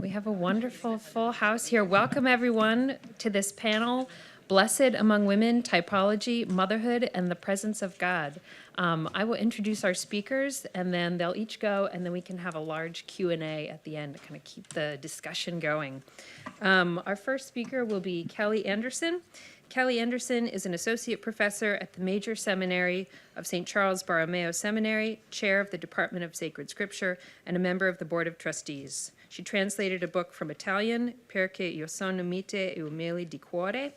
We have a wonderful full house here. Welcome everyone to this panel, Blessed Among Women, Typology, Motherhood, and the Presence of God. I will introduce our speakers and then they'll each go and then we can have a large Q&A at the end to kind of keep the discussion going. Our first speaker will be Kelly Anderson. Kelly Anderson is an associate professor at the Major Seminary of St. Charles Borromeo Seminary, chair of the Department of Sacred Scripture, and a member of the Board of Trustees. She translated a book from Italian, Perché io sono mite e umile di cuore,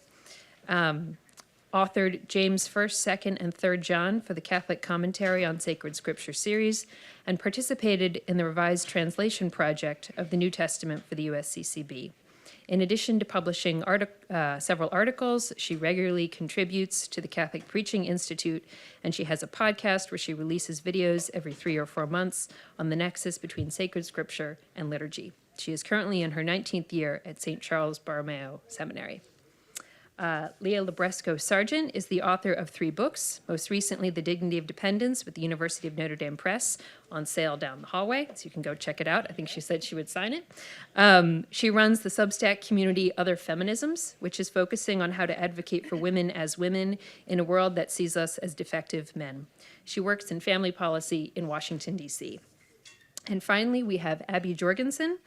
authored James 1st, 2nd, and 3rd John for the Catholic Commentary on Sacred Scripture series, and participated in the revised translation project of the New Testament for the USCCB. In addition to publishing several articles, she regularly contributes to the Catholic Preaching Institute, and she has a podcast where she releases videos every 3 or 4 months on the nexus between sacred scripture and liturgy. She is currently in her 19th year at St. Charles Borromeo Seminary. Leah Libresco-Sargent is the author of 3 books, most recently The Dignity of Dependence with the University of Notre Dame Press, on sale down the hallway, so you can go check it out. I think she said she would sign it. She runs the Substack community Other Feminisms, which is focusing on how to advocate for women as women in a world that sees us as defective men. She works in family policy in Washington, D.C. And finally, we have Abby Jorgensen.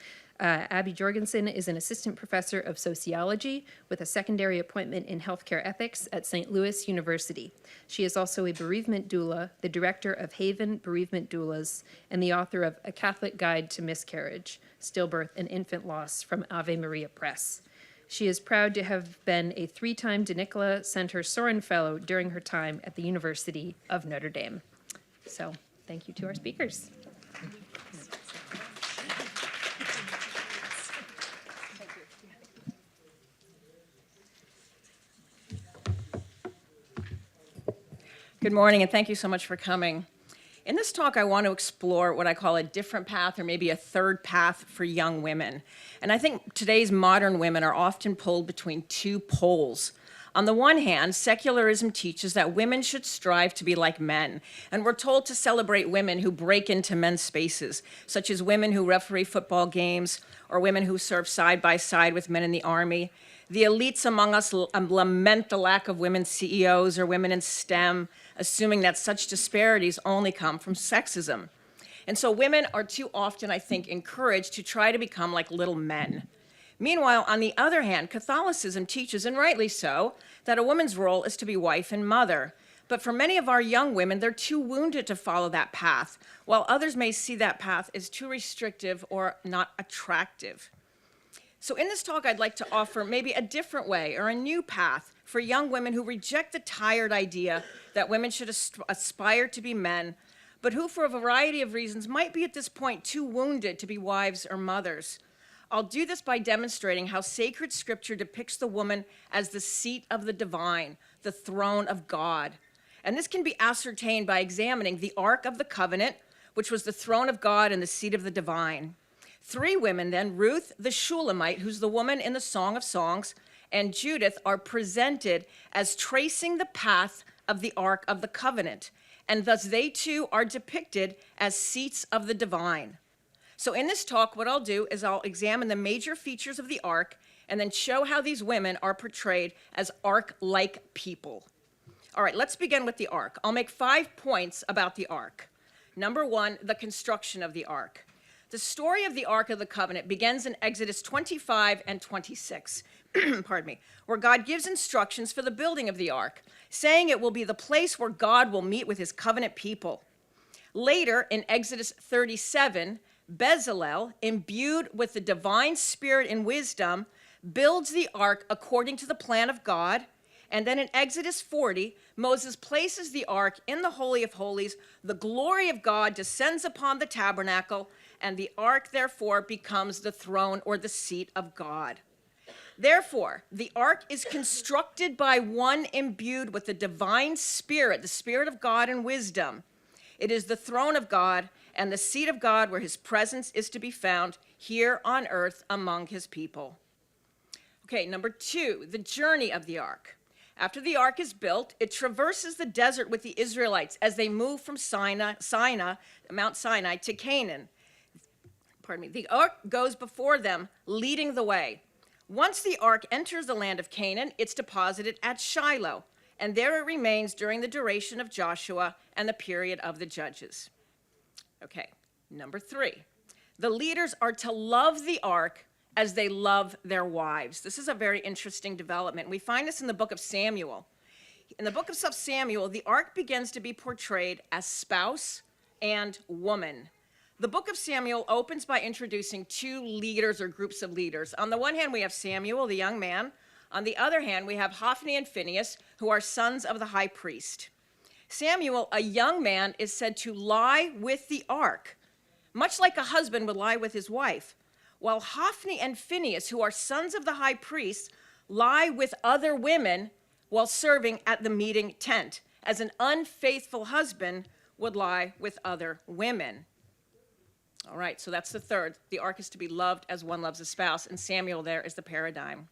Abby Jorgensen is an assistant professor of sociology with a secondary appointment in healthcare ethics at St. Louis University. She is also a bereavement doula, the director of Haven Bereavement Doulas, and the author of A Catholic Guide to Miscarriage, Stillbirth, and Infant Loss from Ave Maria Press. She is proud to have been a 3-time De Nicola Center Sorin Fellow during her time at the University of Notre Dame. So, thank you to our speakers. Good morning, and thank you so much for coming. In this talk, I want to explore what I call a different path, or maybe a third path for young women. And I think today's modern women are often pulled between 2 poles. On the one hand, secularism teaches that women should strive to be like men, and we're told to celebrate women who break into men's spaces, such as women who referee football games, or women who serve side by side with men in the army. The elites among us lament the lack of women CEOs or women in STEM, assuming that such disparities only come from sexism. And so women are too often, I think, encouraged to try to become like little men. Meanwhile, on the other hand, Catholicism teaches, and rightly so, that a woman's role is to be wife and mother. But for many of our young women, they're too wounded to follow that path, while others may see that path as too restrictive or not attractive. So in this talk, I'd like to offer maybe a different way or a new path for young women who reject the tired idea that women should aspire to be men, but who for a variety of reasons might be at this point too wounded to be wives or mothers. I'll do this by demonstrating how sacred scripture depicts the woman as the seat of the divine, the throne of God. And this can be ascertained by examining the Ark of the Covenant, which was the throne of God and the seat of the divine. 3 women then, Ruth the Shulamite, who's the woman in the Song of Songs, and Judith are presented as tracing the path of the Ark of the Covenant, and thus they too are depicted as seats of the divine. So in this talk, what I'll do is I'll examine the major features of the Ark and then show how these women are portrayed as Ark-like people. All right, let's begin with the Ark. I'll make 5 points about the Ark. Number 1, the construction of the Ark. The story of the Ark of the Covenant begins in Exodus 25 and 26, pardon me, where God gives instructions for the building of the Ark, saying it will be the place where God will meet with his covenant people. Later, in Exodus 37, Bezalel, imbued with the divine spirit and wisdom, builds the Ark according to the plan of God. And then in Exodus 40, Moses places the Ark in the Holy of Holies. The glory of God descends upon the tabernacle, and the Ark, therefore, becomes the throne or the seat of God. Therefore, the Ark is constructed by one imbued with the divine spirit, the spirit of God and wisdom. It is the throne of God and the seat of God where his presence is to be found here on earth among his people. Okay, number 2, the journey of the Ark. After the Ark is built, it traverses the desert with the Israelites as they move from Mount Sinai to Canaan. The ark goes before them, leading the way. Once the ark enters the land of Canaan, it's deposited at Shiloh, and there it remains during the duration of Joshua and the period of the judges. Okay, number 3. The leaders are to love the ark as they love their wives. This is a very interesting development. We find this in the book of Samuel. In the book of Samuel, the ark begins to be portrayed as spouse and woman. The book of Samuel opens by introducing 2 leaders or groups of leaders. On the one hand, we have Samuel, the young man. On the other hand, we have Hophni and Phinehas, who are sons of the high priest. Samuel, a young man, is said to lie with the ark, much like a husband would lie with his wife, while Hophni and Phinehas, who are sons of the high priest, lie with other women while serving at the meeting tent, as an unfaithful husband would lie with other women. All right, so that's the third. The ark is to be loved as one loves a spouse, and Samuel there is the paradigm.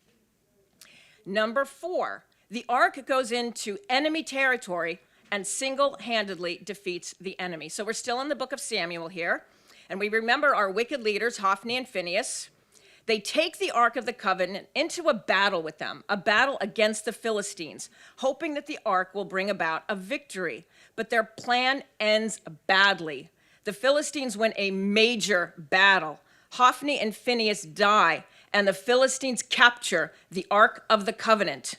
Number 4, the ark goes into enemy territory and single-handedly defeats the enemy. So we're still in the book of Samuel here, and we remember our wicked leaders, Hophni and Phinehas. They take the Ark of the Covenant into a battle with them, a battle against the Philistines, hoping that the Ark will bring about a victory. But their plan ends badly. The Philistines win a major battle. Hophni and Phinehas die, and the Philistines capture the Ark of the Covenant.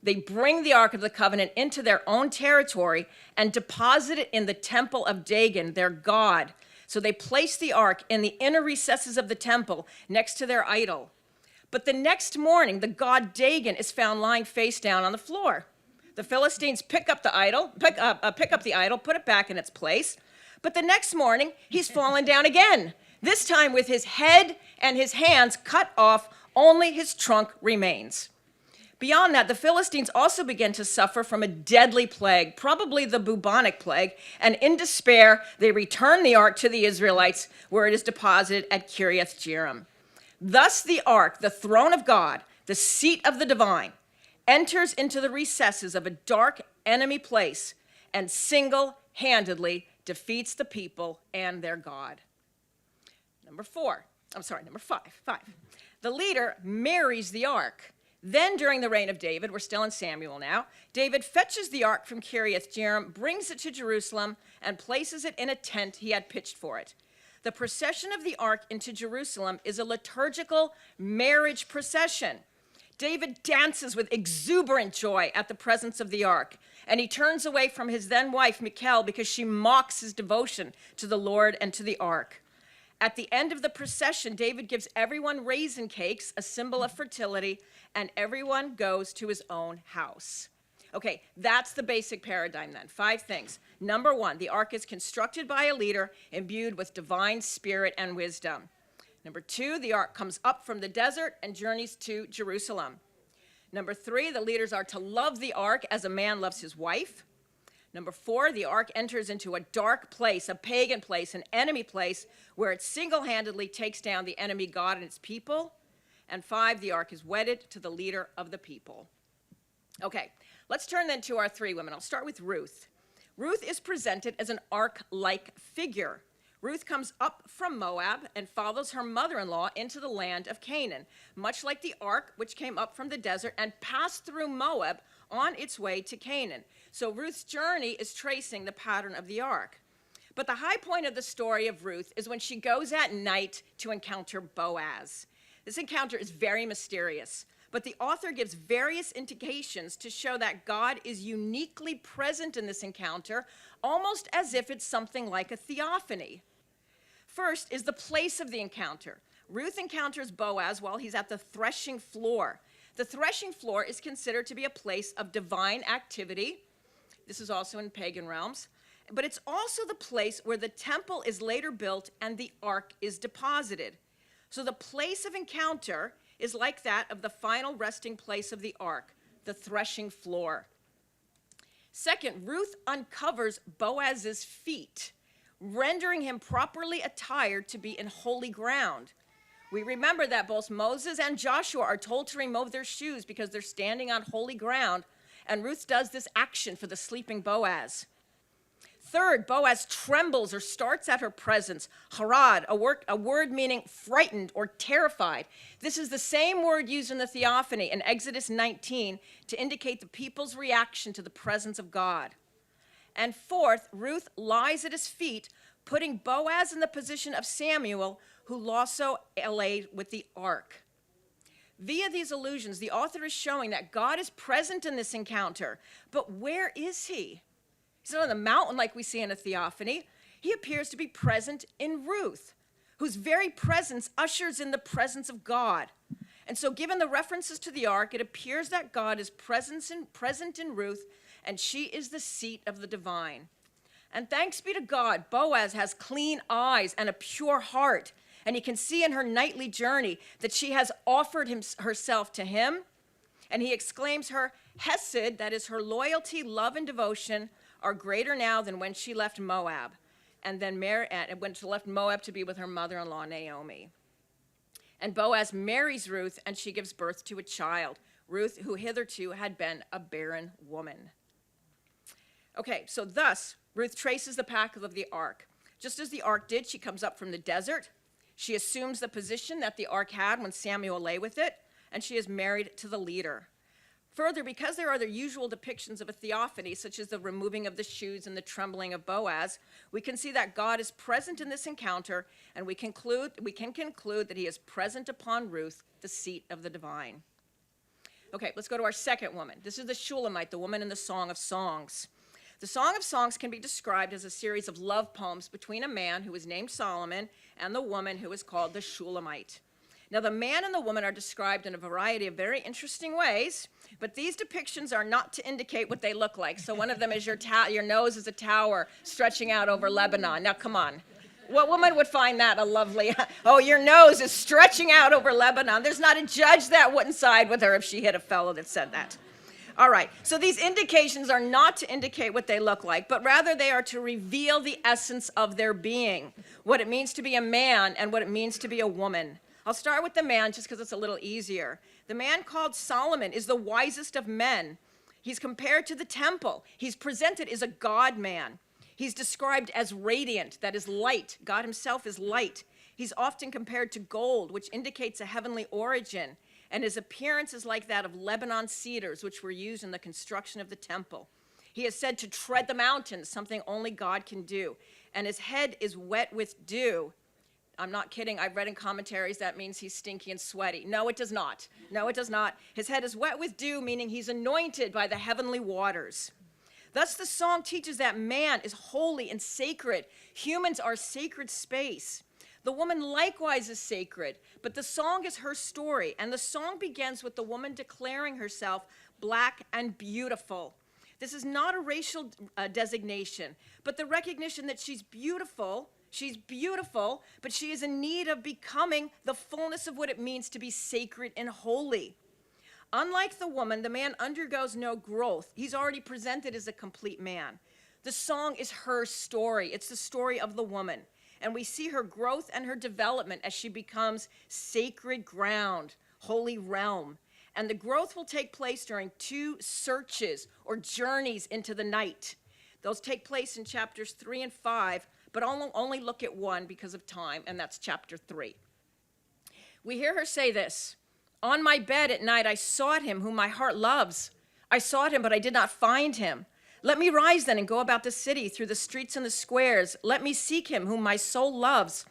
They bring the Ark of the Covenant into their own territory and deposit it in the temple of Dagon, their god. So they place the ark in the inner recesses of the temple next to their idol. But the next morning, the god Dagon is found lying face down on the floor. The Philistines pick up the idol, put it back in its place. But the next morning, he's fallen down again, this time with his head and his hands cut off, only his trunk remains. Beyond that, the Philistines also begin to suffer from a deadly plague, probably the bubonic plague, and in despair, they return the ark to the Israelites, where it is deposited at Kiriath Jearim. Thus the ark, the throne of God, the seat of the divine, enters into the recesses of a dark enemy place and single-handedly defeats the people and their God. Number 5. The leader marries the ark. Then, during the reign of David, we're still in Samuel now, David fetches the ark from Kiriath Jearim, brings it to Jerusalem, and places it in a tent he had pitched for it. The procession of the ark into Jerusalem is a liturgical marriage procession. David dances with exuberant joy at the presence of the ark, and he turns away from his then wife, Michal, because she mocks his devotion to the Lord and to the ark. At the end of the procession, David gives everyone raisin cakes, a symbol of fertility, and everyone goes to his own house. Okay, that's the basic paradigm then. 5 things. Number 1, the ark is constructed by a leader imbued with divine spirit and wisdom. Number 2, the ark comes up from the desert and journeys to Jerusalem. Number 3, the leaders are to love the ark as a man loves his wife. Number 4, the ark enters into a dark place, a pagan place, an enemy place, where it single-handedly takes down the enemy God and its people. And 5, the ark is wedded to the leader of the people. Okay, let's turn then to our 3 women. I'll start with Ruth. Ruth is presented as an ark-like figure. Ruth comes up from Moab and follows her mother-in-law into the land of Canaan, much like the ark, which came up from the desert and passed through Moab on its way to Canaan. So Ruth's journey is tracing the pattern of the ark. But the high point of the story of Ruth is when she goes at night to encounter Boaz. This encounter is very mysterious, but the author gives various indications to show that God is uniquely present in this encounter, almost as if it's something like a theophany. First is the place of the encounter. Ruth encounters Boaz while he's at the threshing floor. The threshing floor is considered to be a place of divine activity. This is also in pagan realms. But it's also the place where the temple is later built and the ark is deposited. So the place of encounter is like that of the final resting place of the ark, the threshing floor. Second, Ruth uncovers Boaz's feet, rendering him properly attired to be in holy ground. We remember that both Moses and Joshua are told to remove their shoes because they're standing on holy ground, and Ruth does this action for the sleeping Boaz. Third, Boaz trembles or starts at her presence. Harad, a word meaning frightened or terrified. This is the same word used in the theophany in Exodus 19 to indicate the people's reaction to the presence of God. And fourth, Ruth lies at his feet, putting Boaz in the position of Samuel, who also lay with the ark. Via these allusions, the author is showing that God is present in this encounter. But where is he? He's not on the mountain like we see in a theophany. He appears to be present in Ruth, whose very presence ushers in the presence of God. And so given the references to the ark, it appears that God is present in Ruth, and she is the seat of the divine. And thanks be to God, Boaz has clean eyes and a pure heart. And he can see in her nightly journey that she has offered herself to him. And he exclaims her hesed, that is her loyalty, love, and devotion, are greater now than when she left Moab. And then when she left Moab to be with her mother-in-law, Naomi. And Boaz marries Ruth, and she gives birth to a child. Ruth, who hitherto had been a barren woman. Okay, so thus, Ruth traces the path of the ark. Just as the ark did, she comes up from the desert. She assumes the position that the ark had when Samuel lay with it, and she is married to the leader. Further, because there are the usual depictions of a theophany, such as the removing of the shoes and the trembling of Boaz, we can see that God is present in this encounter, and we can conclude that he is present upon Ruth, the seat of the divine. Okay, let's go to our second woman. This is the Shulamite, the woman in the Song of Songs. The Song of Songs can be described as a series of love poems between a man who is named Solomon and the woman who is called the Shulamite. Now, the man and the woman are described in a variety of very interesting ways, but these depictions are not to indicate what they look like. So one of them is your nose is a tower stretching out over Lebanon. Now, come on. What woman would find that a lovely, oh, your nose is stretching out over Lebanon. There's not a judge that wouldn't side with her if she hit a fellow that said that. All right, so these indications are not to indicate what they look like, but rather they are to reveal the essence of their being, what it means to be a man and what it means to be a woman. I'll start with the man just because it's a little easier. The man called Solomon is the wisest of men. He's compared to the temple. He's presented as a God man. He's described as radiant, that is light. God himself is light. He's often compared to gold, which indicates a heavenly origin. And his appearance is like that of Lebanon cedars, which were used in the construction of the temple. He is said to tread the mountains, something only God can do. And his head is wet with dew. I'm not kidding. I've read in commentaries that means he's stinky and sweaty. No, it does not. No, it does not. His head is wet with dew, meaning he's anointed by the heavenly waters. Thus, the song teaches that man is holy and sacred. Humans are sacred space. The woman likewise is sacred, but the song is her story, and the song begins with the woman declaring herself black and beautiful. This is not a racial designation, but the recognition that she's beautiful, but she is in need of becoming the fullness of what it means to be sacred and holy. Unlike the woman, the man undergoes no growth. He's already presented as a complete man. The song is her story. It's the story of the woman. And we see her growth and her development as she becomes sacred ground, holy realm. And the growth will take place during 2 searches or journeys into the night. Those take place in chapters 3 and 5, but I'll only look at one because of time, and that's chapter 3. We hear her say this, "On my bed at night I sought him whom my heart loves. I sought him, but I did not find him. Let me rise then and go about the city, through the streets and the squares. Let me seek him whom my soul loves.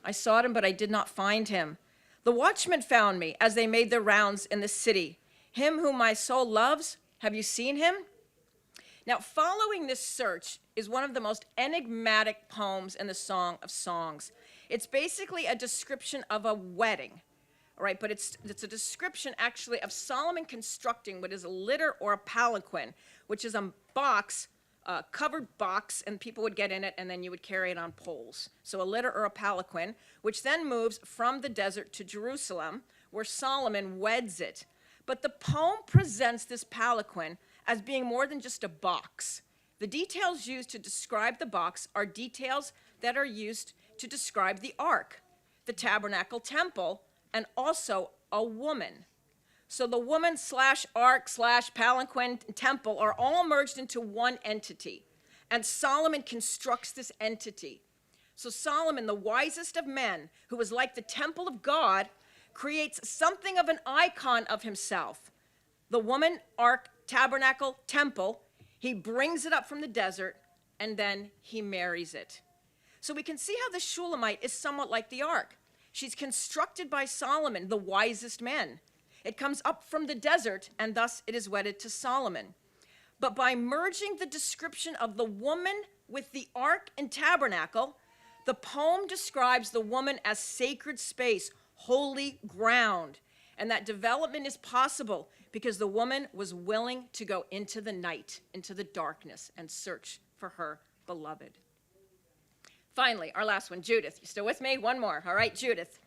I sought him, but I did not find him. The watchmen found me as they made their rounds in the city. Him whom my soul loves, have you seen him?" Now, following this search is one of the most enigmatic poems in the Song of Songs. It's basically a description of a wedding, all right? But it's a description, actually, of Solomon constructing what is a litter or a palanquin, which is a box, covered box, and people would get in it, and then you would carry it on poles. So a litter or a palanquin, which then moves from the desert to Jerusalem, where Solomon weds it. But the poem presents this palanquin as being more than just a box. The details used to describe the box are details that are used to describe the ark, the tabernacle temple, and also a woman. So the woman / ark / palanquin temple are all merged into one entity. And Solomon constructs this entity. So Solomon, the wisest of men, who was like the temple of God, creates something of an icon of himself. The woman, ark, tabernacle, temple, he brings it up from the desert, and then he marries it. So we can see how the Shulamite is somewhat like the ark. She's constructed by Solomon, the wisest men. It comes up from the desert, and thus it is wedded to Solomon. But by merging the description of the woman with the ark and tabernacle, the poem describes the woman as sacred space, holy ground. And that development is possible because the woman was willing to go into the night, into the darkness, and search for her beloved. Finally, our last one, Judith. You still with me? One more. All right, Judith.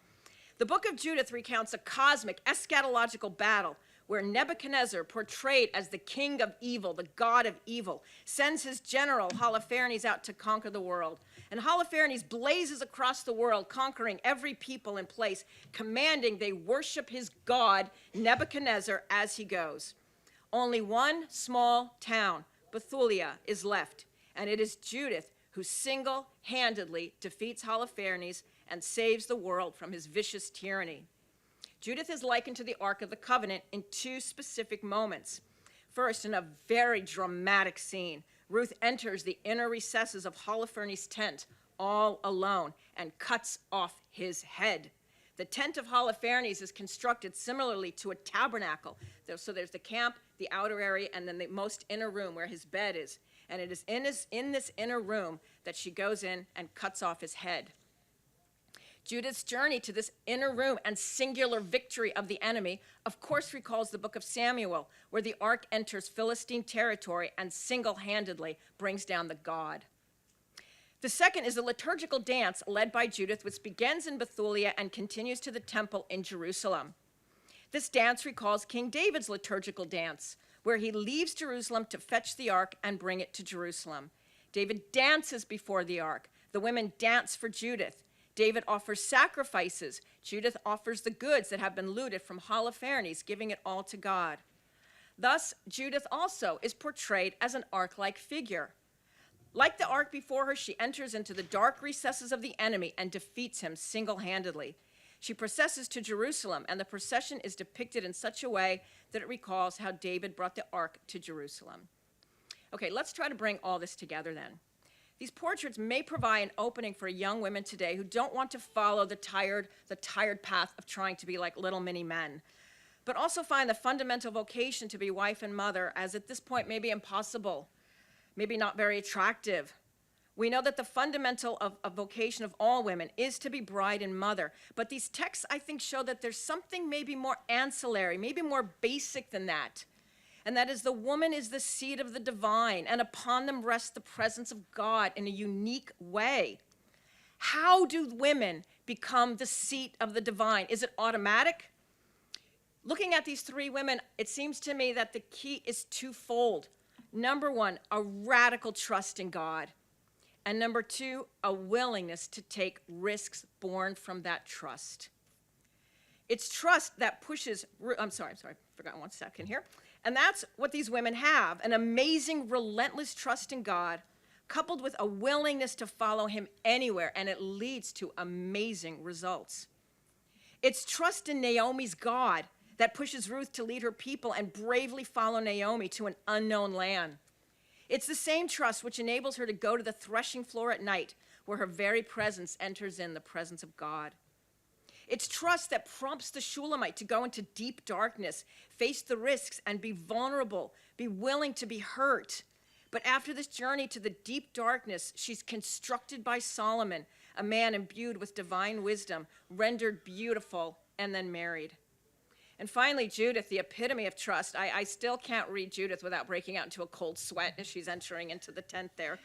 The book of Judith recounts a cosmic eschatological battle where Nebuchadnezzar, portrayed as the king of evil, the god of evil, sends his general Holofernes out to conquer the world. And Holofernes blazes across the world, conquering every people and place, commanding they worship his god, Nebuchadnezzar, as he goes. Only one small town, Bethulia, is left, and it is Judith who single-handedly defeats Holofernes and saves the world from his vicious tyranny. Judith is likened to the Ark of the Covenant in two specific moments. First, in a very dramatic scene, Ruth enters the inner recesses of Holofernes' tent all alone and cuts off his head. The tent of Holofernes is constructed similarly to a tabernacle. So there's the camp, the outer area, and then the most inner room where his bed is. And it is in this inner room that she goes in and cuts off his head. Judith's journey to this inner room and singular victory of the enemy, of course, recalls the book of Samuel, where the ark enters Philistine territory and single-handedly brings down the god. The second is a liturgical dance led by Judith, which begins in Bethulia and continues to the temple in Jerusalem. This dance recalls King David's liturgical dance, where he leaves Jerusalem to fetch the ark and bring it to Jerusalem. David dances before the ark. The women dance for Judith. David offers sacrifices. Judith offers the goods that have been looted from Holofernes, giving it all to God. Thus, Judith also is portrayed as an ark-like figure. Like the ark before her, she enters into the dark recesses of the enemy and defeats him single-handedly. She processes to Jerusalem, and the procession is depicted in such a way that it recalls how David brought the ark to Jerusalem. Okay, let's try to bring all this together then. These portraits may provide an opening for young women today who don't want to follow the tired path of trying to be like little mini men, but also find the fundamental vocation to be wife and mother as at this point may be impossible, maybe not very attractive. We know that the fundamental of vocation of all women is to be bride and mother, but these texts, I think, show that there's something maybe more ancillary, maybe more basic than that. And that is, the woman is the seed of the divine, and upon them rests the presence of God in a unique way. How do women become the seat of the divine? Is it automatic? Looking at these three women, it seems to me that the key is twofold. Number one, a radical trust in God. And number two, a willingness to take risks born from that trust. It's trust that pushes, forgot 1 second here. And that's what these women have, an amazing, relentless trust in God, coupled with a willingness to follow him anywhere, and it leads to amazing results. It's trust in Naomi's God that pushes Ruth to lead her people and bravely follow Naomi to an unknown land. It's the same trust which enables her to go to the threshing floor at night, where her very presence enters in the presence of God. It's trust that prompts the Shulamite to go into deep darkness, face the risks, and be vulnerable, be willing to be hurt. But after this journey to the deep darkness, she's constructed by Solomon, a man imbued with divine wisdom, rendered beautiful, and then married. And finally, Judith, the epitome of trust. I still can't read Judith without breaking out into a cold sweat as she's entering into the tent there.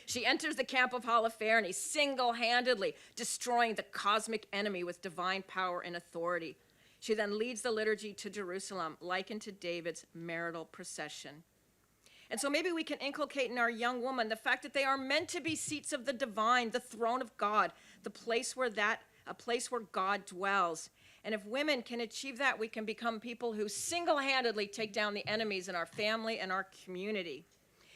She enters the camp of Holofernes, single-handedly destroying the cosmic enemy with divine power and authority. She then leads the liturgy to Jerusalem, likened to David's marital procession. And so maybe we can inculcate in our young woman the fact that they are meant to be seats of the divine, the throne of God, a place where God dwells. And if women can achieve that, we can become people who single-handedly take down the enemies in our family and our community.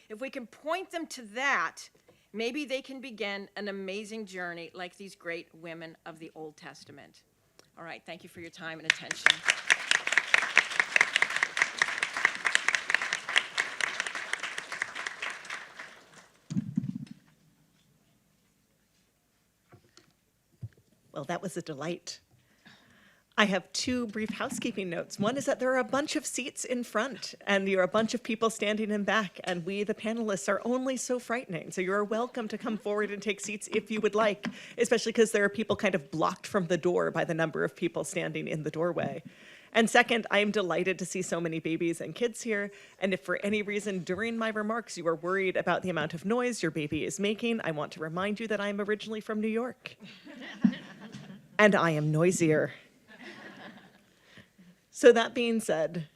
If we can point them to that, maybe they can begin an amazing journey like these great women of the Old Testament. All right, thank you for your time and attention. Well, that was a delight. I have two brief housekeeping notes. One is that there are a bunch of seats in front, and you're a bunch of people standing in back, and we, the panelists, are only so frightening. So you're welcome to come forward and take seats if you would like, especially because there are people kind of blocked from the door by the number of people standing in the doorway. And second, I am delighted to see so many babies and kids here, and if for any reason during my remarks you are worried about the amount of noise your baby is making, I want to remind you that I am originally from New York. And I am noisier. So that being said,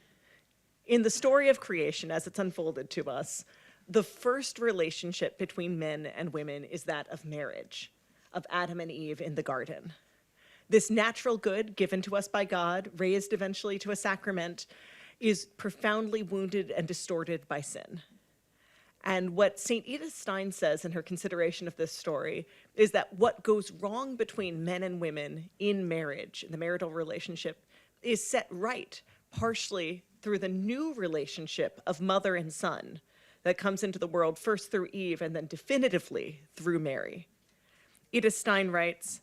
in the story of creation as it's unfolded to us, the first relationship between men and women is that of marriage, of Adam and Eve in the garden. This natural good given to us by God, raised eventually to a sacrament, is profoundly wounded and distorted by sin. And what St. Edith Stein says in her consideration of this story is that what goes wrong between men and women in marriage, in the marital relationship, is set right partially through the new relationship of mother and son that comes into the world first through Eve and then definitively through Mary. Edith Stein writes,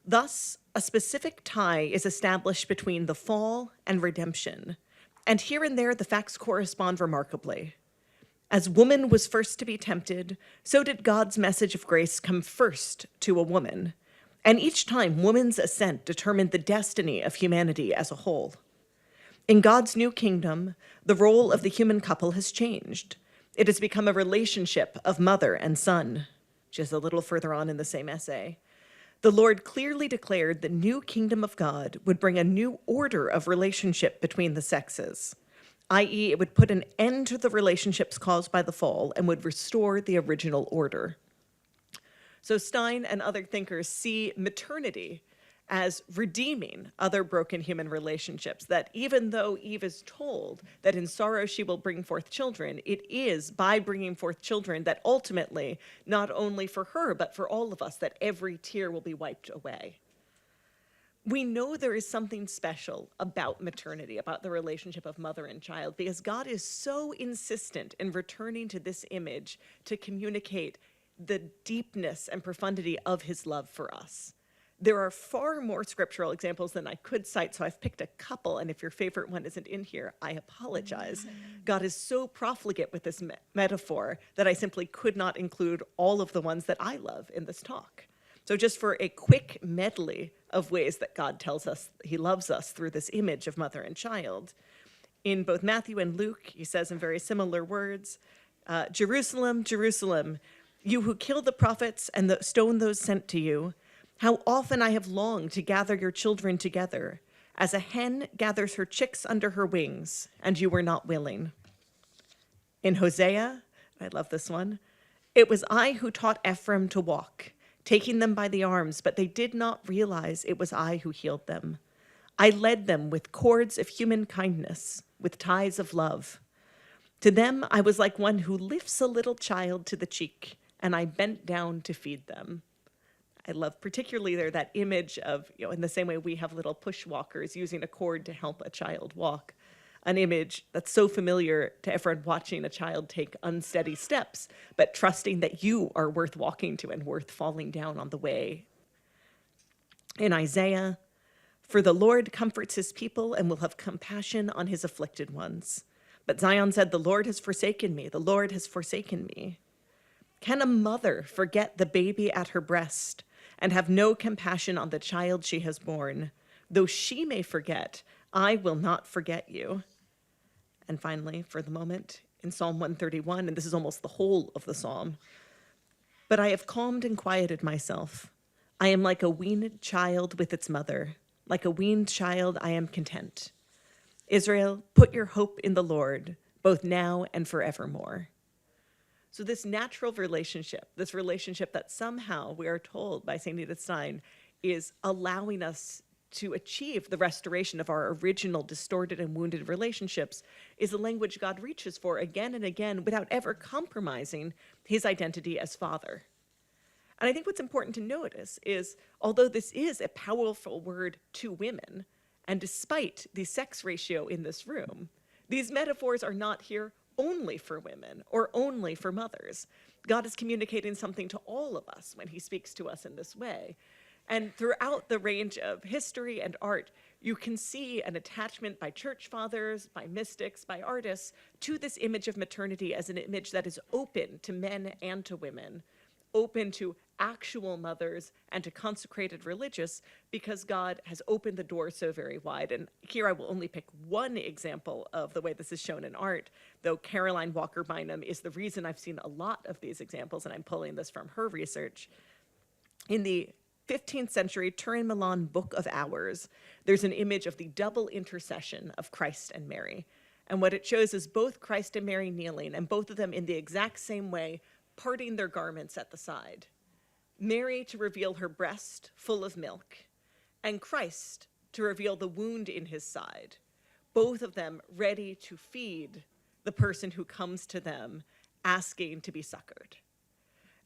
"Thus, a specific tie is established between the fall and redemption, and here and there the facts correspond remarkably. As woman was first to be tempted, so did God's message of grace come first to a woman, and each time woman's ascent determined the destiny of humanity as a whole. In God's new kingdom, the role of the human couple has changed. It has become a relationship of mother and son." Just a little further on in the same essay. "The Lord clearly declared the new kingdom of God would bring a new order of relationship between the sexes, i.e., it would put an end to the relationships caused by the fall and would restore the original order." So Stein and other thinkers see maternity as redeeming other broken human relationships, that even though Eve is told that in sorrow she will bring forth children, it is by bringing forth children that ultimately, not only for her, but for all of us, that every tear will be wiped away. We know there is something special about maternity, about the relationship of mother and child, because God is so insistent in returning to this image to communicate the deepness and profundity of his love for us. There are far more scriptural examples than I could cite, so I've picked a couple, and if your favorite one isn't in here, I apologize. God is so profligate with this metaphor that I simply could not include all of the ones that I love in this talk. So just for a quick medley of ways that God tells us he loves us through this image of mother and child, in both Matthew and Luke, he says in very similar words, "Jerusalem, Jerusalem, you who kill the prophets and stone those sent to you, how often I have longed to gather your children together, as a hen gathers her chicks under her wings, and you were not willing." In Hosea, I love this one, "It was I who taught Ephraim to walk, taking them by the arms, but they did not realize it was I who healed them. I led them with cords of human kindness, with ties of love. To them I was like one who lifts a little child to the cheek, and I bent down to feed them." I love particularly there that image of, in the same way we have little push walkers using a cord to help a child walk, an image that's so familiar to everyone watching a child take unsteady steps, but trusting that you are worth walking to and worth falling down on the way. In Isaiah, "For the Lord comforts his people and will have compassion on his afflicted ones. But Zion said, 'The Lord has forsaken me, the Lord has forsaken me.' Can a mother forget the baby at her breast and have no compassion on the child she has borne? Though she may forget, I will not forget you." And finally, for the moment, in Psalm 131, and this is almost the whole of the psalm, "But I have calmed and quieted myself. I am like a weaned child with its mother. Like a weaned child, I am content. Israel, put your hope in the Lord, both now and forevermore." So this natural relationship, that somehow we are told by St. Edith Stein is allowing us to achieve the restoration of our original distorted and wounded relationships is a language God reaches for again and again without ever compromising his identity as Father. And I think what's important to notice is, although this is a powerful word to women, and despite the sex ratio in this room, these metaphors are not here only for women or only for mothers. God is communicating something to all of us when he speaks to us in this way. And throughout the range of history and art, you can see an attachment by church fathers, by mystics, by artists, to this image of maternity as an image that is open to men and to women, open to actual mothers and to consecrated religious, because God has opened the door so very wide. And here I will only pick one example of the way this is shown in art, though Caroline Walker Bynum is the reason I've seen a lot of these examples, and I'm pulling this from her research. In the 15th century Turin Milan Book of Hours, there's an image of the double intercession of Christ and Mary. And what it shows is both Christ and Mary kneeling, and both of them in the exact same way, parting their garments at the side. Mary to reveal her breast full of milk, and Christ to reveal the wound in his side, both of them ready to feed the person who comes to them asking to be succored.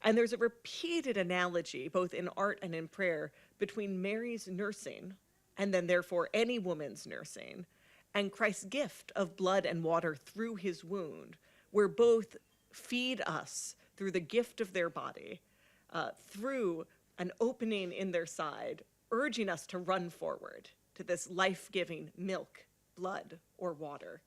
And there's a repeated analogy, both in art and in prayer, between Mary's nursing, and then therefore any woman's nursing, and Christ's gift of blood and water through his wound, where both feed us through the gift of their body, through an opening in their side, urging us to run forward to this life-giving milk, blood, or water.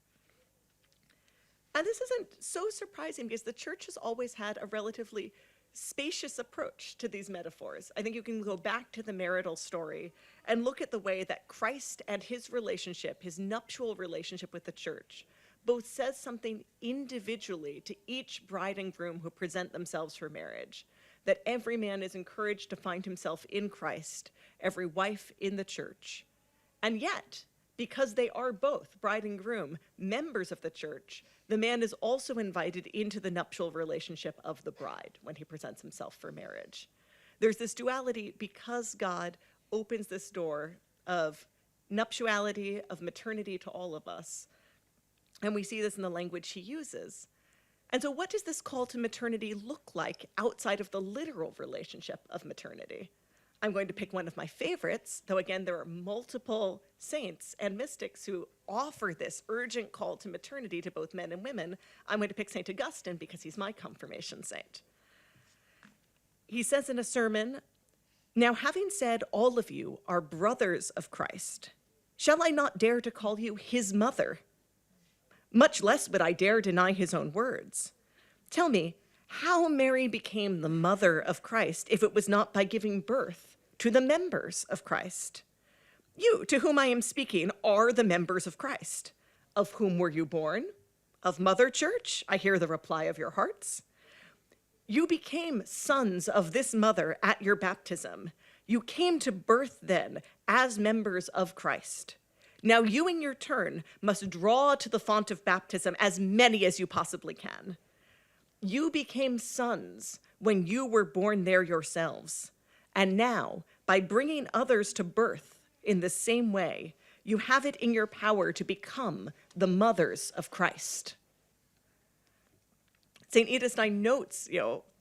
And this isn't so surprising because the church has always had a relatively spacious approach to these metaphors. I think you can go back to the marital story and look at the way that Christ and his relationship, his nuptial relationship with the church, both says something individually to each bride and groom who present themselves for marriage, that every man is encouraged to find himself in Christ, every wife in the church. And yet, because they are both, bride and groom, members of the church, the man is also invited into the nuptial relationship of the bride when he presents himself for marriage. There's this duality because God opens this door of nuptiality, of maternity to all of us. And we see this in the language he uses. And so what does this call to maternity look like outside of the literal relationship of maternity? I'm going to pick one of my favorites, though again, there are multiple saints and mystics who offer this urgent call to maternity to both men and women. I'm going to pick St. Augustine because he's my confirmation saint. He says in a sermon, "Now having said all of you are brothers of Christ, shall I not dare to call you his mother? Much less would I dare deny his own words. Tell me, how Mary became the mother of Christ if it was not by giving birth to the members of Christ? You, to whom I am speaking, are the members of Christ. Of whom were you born? Of Mother Church, I hear the reply of your hearts. You became sons of this mother at your baptism. You came to birth then as members of Christ. Now you in your turn must draw to the font of baptism as many as you possibly can. You became sons when you were born there yourselves. And now, by bringing others to birth in the same way, you have it in your power to become the mothers of Christ." St. Edith Stein notes,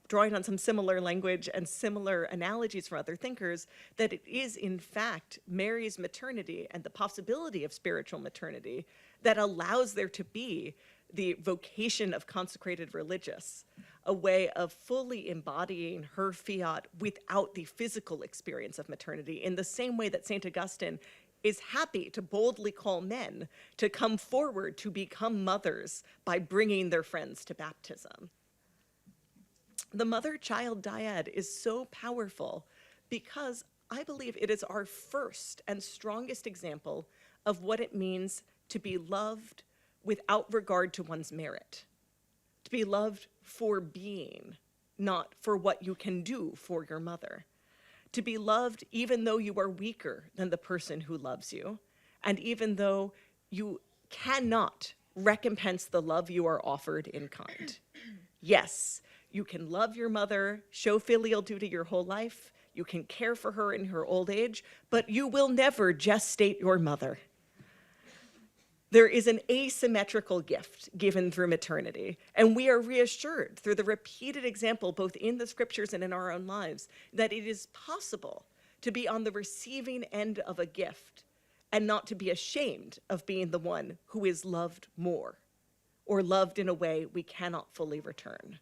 drawing on some similar language and similar analogies from other thinkers, that it is in fact Mary's maternity and the possibility of spiritual maternity that allows there to be the vocation of consecrated religious, a way of fully embodying her fiat without the physical experience of maternity, in the same way that St. Augustine is happy to boldly call men to come forward to become mothers by bringing their friends to baptism. The mother-child dyad is so powerful because I believe it is our first and strongest example of what it means to be loved without regard to one's merit, to be loved for being, not for what you can do for your mother, to be loved even though you are weaker than the person who loves you, and even though you cannot recompense the love you are offered in kind. Yes, you can love your mother, show filial duty your whole life. You can care for her in her old age, but you will never gestate your mother. There is an asymmetrical gift given through maternity, and we are reassured through the repeated example, both in the scriptures and in our own lives, that it is possible to be on the receiving end of a gift and not to be ashamed of being the one who is loved more or loved in a way we cannot fully return.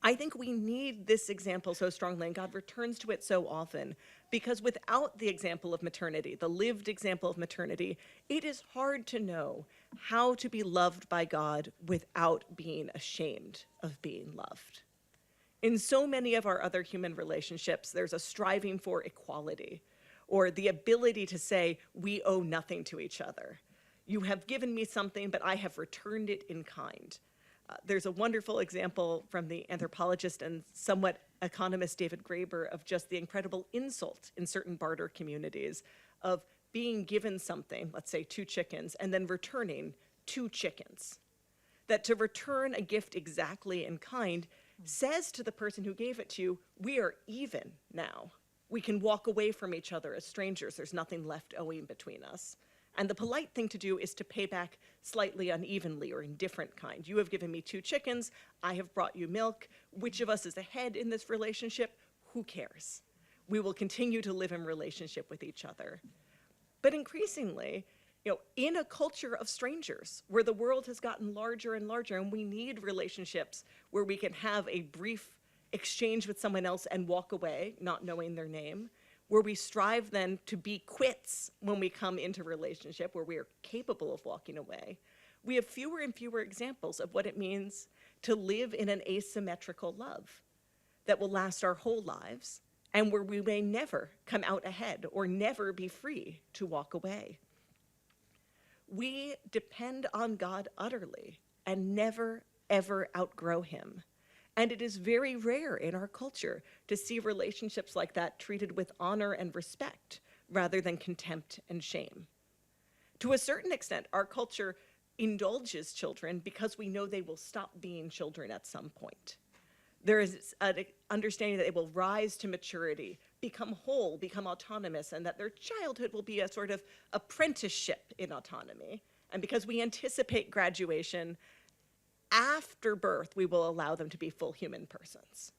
I think we need this example so strongly, and God returns to it so often, because without the example of maternity, the lived example of maternity, it is hard to know how to be loved by God without being ashamed of being loved. In so many of our other human relationships, there's a striving for equality, or the ability to say, we owe nothing to each other. You have given me something, but I have returned it in kind. There's a wonderful example from the anthropologist and somewhat economist David Graeber of just the incredible insult in certain barter communities of being given something, let's say 2 chickens, and then returning 2 chickens. That to return a gift exactly in kind says to the person who gave it to you, we are even now. We can walk away from each other as strangers. There's nothing left owing between us. And the polite thing to do is to pay back slightly unevenly or in different kind. You have given me 2 chickens, I have brought you milk. Which of us is ahead in this relationship? Who cares? We will continue to live in relationship with each other. But increasingly, in a culture of strangers, where the world has gotten larger and larger, and we need relationships where we can have a brief exchange with someone else and walk away, not knowing their name, where we strive then to be quits when we come into relationship, where we are capable of walking away, we have fewer and fewer examples of what it means to live in an asymmetrical love that will last our whole lives, and where we may never come out ahead or never be free to walk away. We depend on God utterly and never, ever outgrow him. And it is very rare in our culture to see relationships like that treated with honor and respect rather than contempt and shame. To a certain extent, our culture indulges children because we know they will stop being children at some point. There is an understanding that they will rise to maturity, become whole, become autonomous, and that their childhood will be a sort of apprenticeship in autonomy. And because we anticipate graduation, after birth, we will allow them to be full human persons.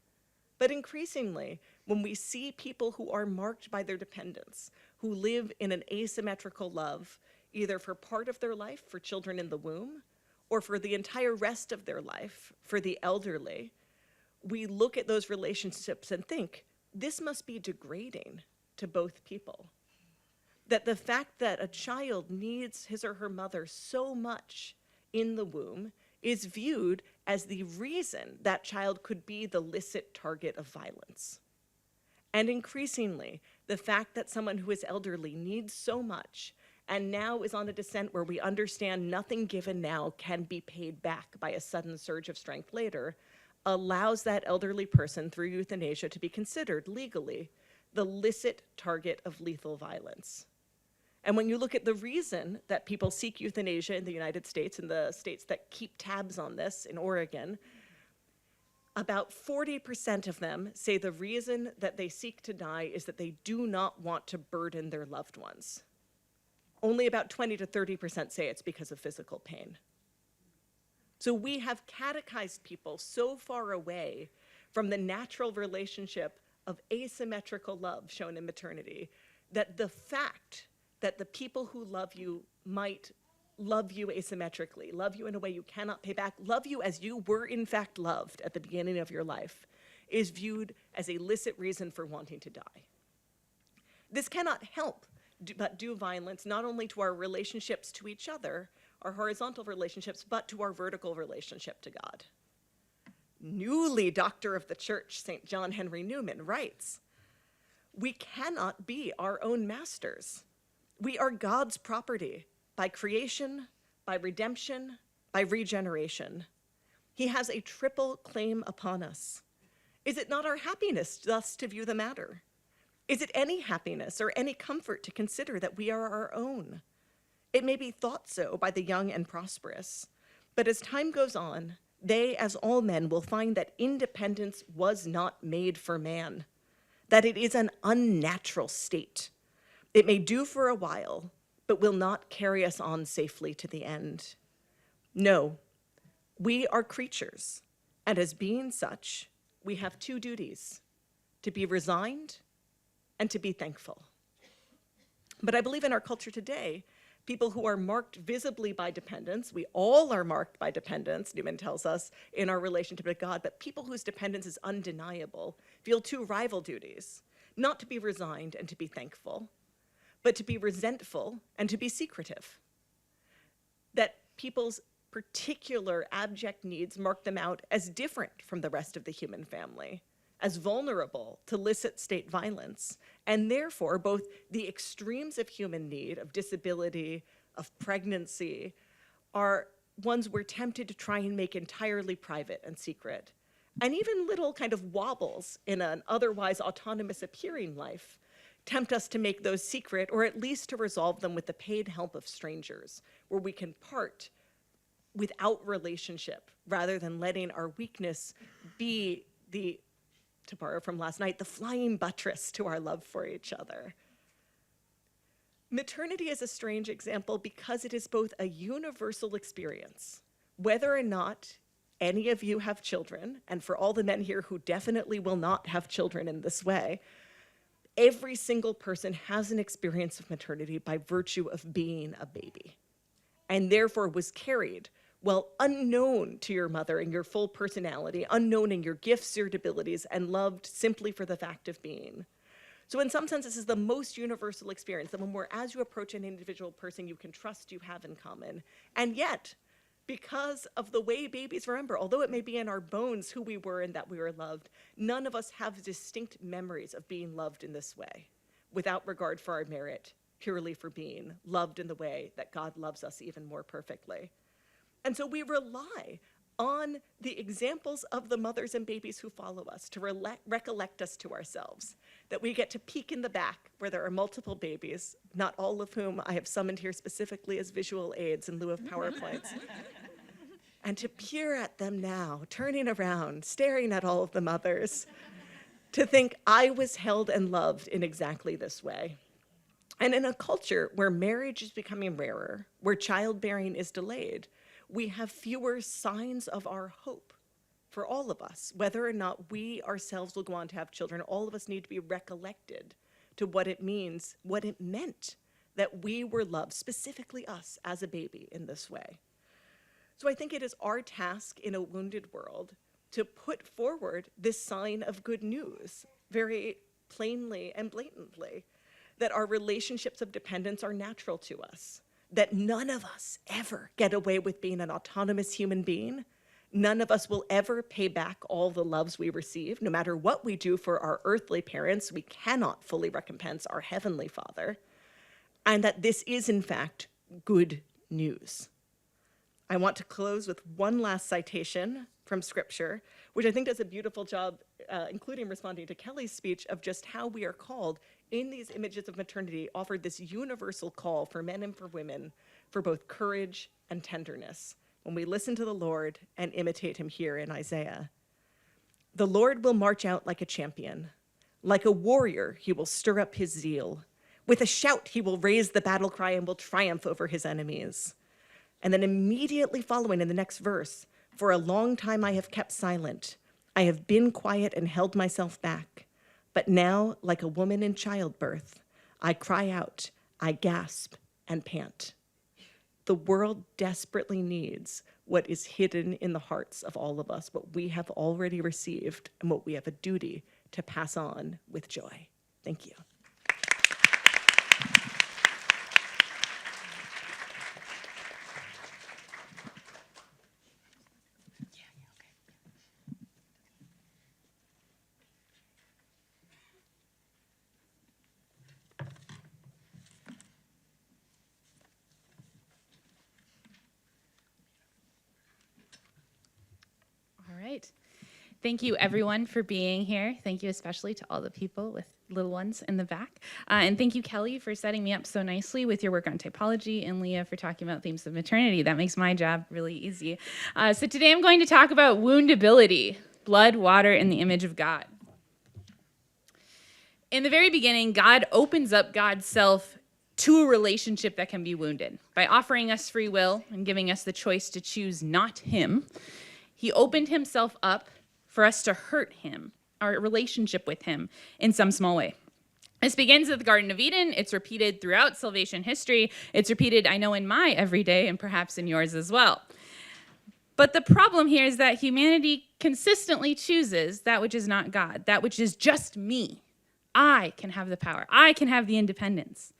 But increasingly, when we see people who are marked by their dependence, who live in an asymmetrical love, either for part of their life, for children in the womb, or for the entire rest of their life, for the elderly, we look at those relationships and think, this must be degrading to both people. That the fact that a child needs his or her mother so much in the womb is viewed as the reason that child could be the licit target of violence. And increasingly, the fact that someone who is elderly needs so much and now is on a descent where we understand nothing given now can be paid back by a sudden surge of strength later, allows that elderly person through euthanasia to be considered legally the licit target of lethal violence. And when you look at the reason that people seek euthanasia in the United States and the states that keep tabs on this in Oregon, about 40% of them say the reason that they seek to die is that they do not want to burden their loved ones. Only about 20 to 30% say it's because of physical pain. So we have catechized people so far away from the natural relationship of asymmetrical love shown in maternity that the fact that the people who love you might love you asymmetrically, love you in a way you cannot pay back, love you as you were in fact loved at the beginning of your life, is viewed as a licit reason for wanting to die. This cannot help but do violence not only to our relationships to each other, our horizontal relationships, but to our vertical relationship to God. Newly Doctor of the Church, St. John Henry Newman writes, "We cannot be our own masters. We are God's property by creation, by redemption, by regeneration. He has a triple claim upon us. Is it not our happiness thus to view the matter? Is it any happiness or any comfort to consider that we are our own? It may be thought so by the young and prosperous, but as time goes on, they, as all men, will find that independence was not made for man. that it is an unnatural state. It may do for a while, but will not carry us on safely to the end. No, we are creatures, and as being such, we have two duties: to be resigned and to be thankful. But I believe in our culture today, people who are marked visibly by dependence, we all are marked by dependence, Newman tells us, in our relationship to God, but people whose dependence is undeniable feel two rival duties: not to be resigned and to be thankful, but to be resentful and to be secretive. That people's particular abject needs mark them out as different from the rest of the human family, as vulnerable to illicit state violence, and therefore both the extremes of human need, of disability, of pregnancy, are ones we're tempted to try and make entirely private and secret. And even little kind of wobbles in an otherwise autonomous appearing life tempt us to make those secret, or at least to resolve them with the paid help of strangers, where we can part without relationship, rather than letting our weakness be the, to borrow from last night, the flying buttress to our love for each other. Maternity is a strange example because it is both a universal experience, whether or not any of you have children, and for all the men here who definitely will not have children in this way, every single person has an experience of maternity by virtue of being a baby, and therefore was carried, well, unknown to your mother in your full personality, unknown in your gifts, your abilities, and loved simply for the fact of being. So in some sense, this is the most universal experience, the one where as you approach an individual person you can trust you have in common. And yet, because of the way babies remember, although it may be in our bones who we were and that we were loved, none of us have distinct memories of being loved in this way, without regard for our merit, purely for being loved in the way that God loves us even more perfectly. And so we rely on the examples of the mothers and babies who follow us to recollect us to ourselves, that we get to peek in the back where there are multiple babies, not all of whom I have summoned here specifically as visual aids in lieu of PowerPoints, and to peer at them now, turning around, staring at all of the mothers, to think, I was held and loved in exactly this way. And in a culture where marriage is becoming rarer, where childbearing is delayed, we have fewer signs of our hope for all of us. Whether or not we ourselves will go on to have children, all of us need to be recollected to what it means, what it meant that we were loved, specifically us as a baby, in this way. So I think it is our task in a wounded world to put forward this sign of good news very plainly and blatantly, that our relationships of dependence are natural to us, that none of us ever get away with being an autonomous human being. None of us will ever pay back all the loves we receive. No matter what we do for our earthly parents, we cannot fully recompense our heavenly Father. And that this is, in fact, good news. I want to close with one last citation from Scripture, which I think does a beautiful job, including responding to Kelly's speech, of just how we are called in these images of maternity, offered this universal call for men and for women for both courage and tenderness when we listen to the Lord and imitate him here in Isaiah. The Lord will march out like a champion. Like a warrior, he will stir up his zeal. With a shout, he will raise the battle cry and will triumph over his enemies. And then immediately following in the next verse, for a long time I have kept silent. I have been quiet and held myself back. But now, like a woman in childbirth, I cry out, I gasp and pant. The world desperately needs what is hidden in the hearts of all of us, what we have already received and what we have a duty to pass on with joy. Thank you. Right. Thank you, everyone, for being here. Thank you especially to all the people with little ones in the back. And thank you, Kelly, for setting me up so nicely with your work on typology, and Leah for talking about themes of maternity. That makes my job really easy. So today I'm going to talk about woundability, blood, water, and the image of God. In the very beginning, God opens up God's self to a relationship that can be wounded. By offering us free will and giving us the choice to choose not him, he opened himself up for us to hurt him, our relationship with him, in some small way. This begins at the Garden of Eden. It's repeated throughout salvation history. It's repeated, I know, in my everyday and perhaps in yours as well. But the problem here is that humanity consistently chooses that which is not God, that which is just me. I can have the power. I can have the independence.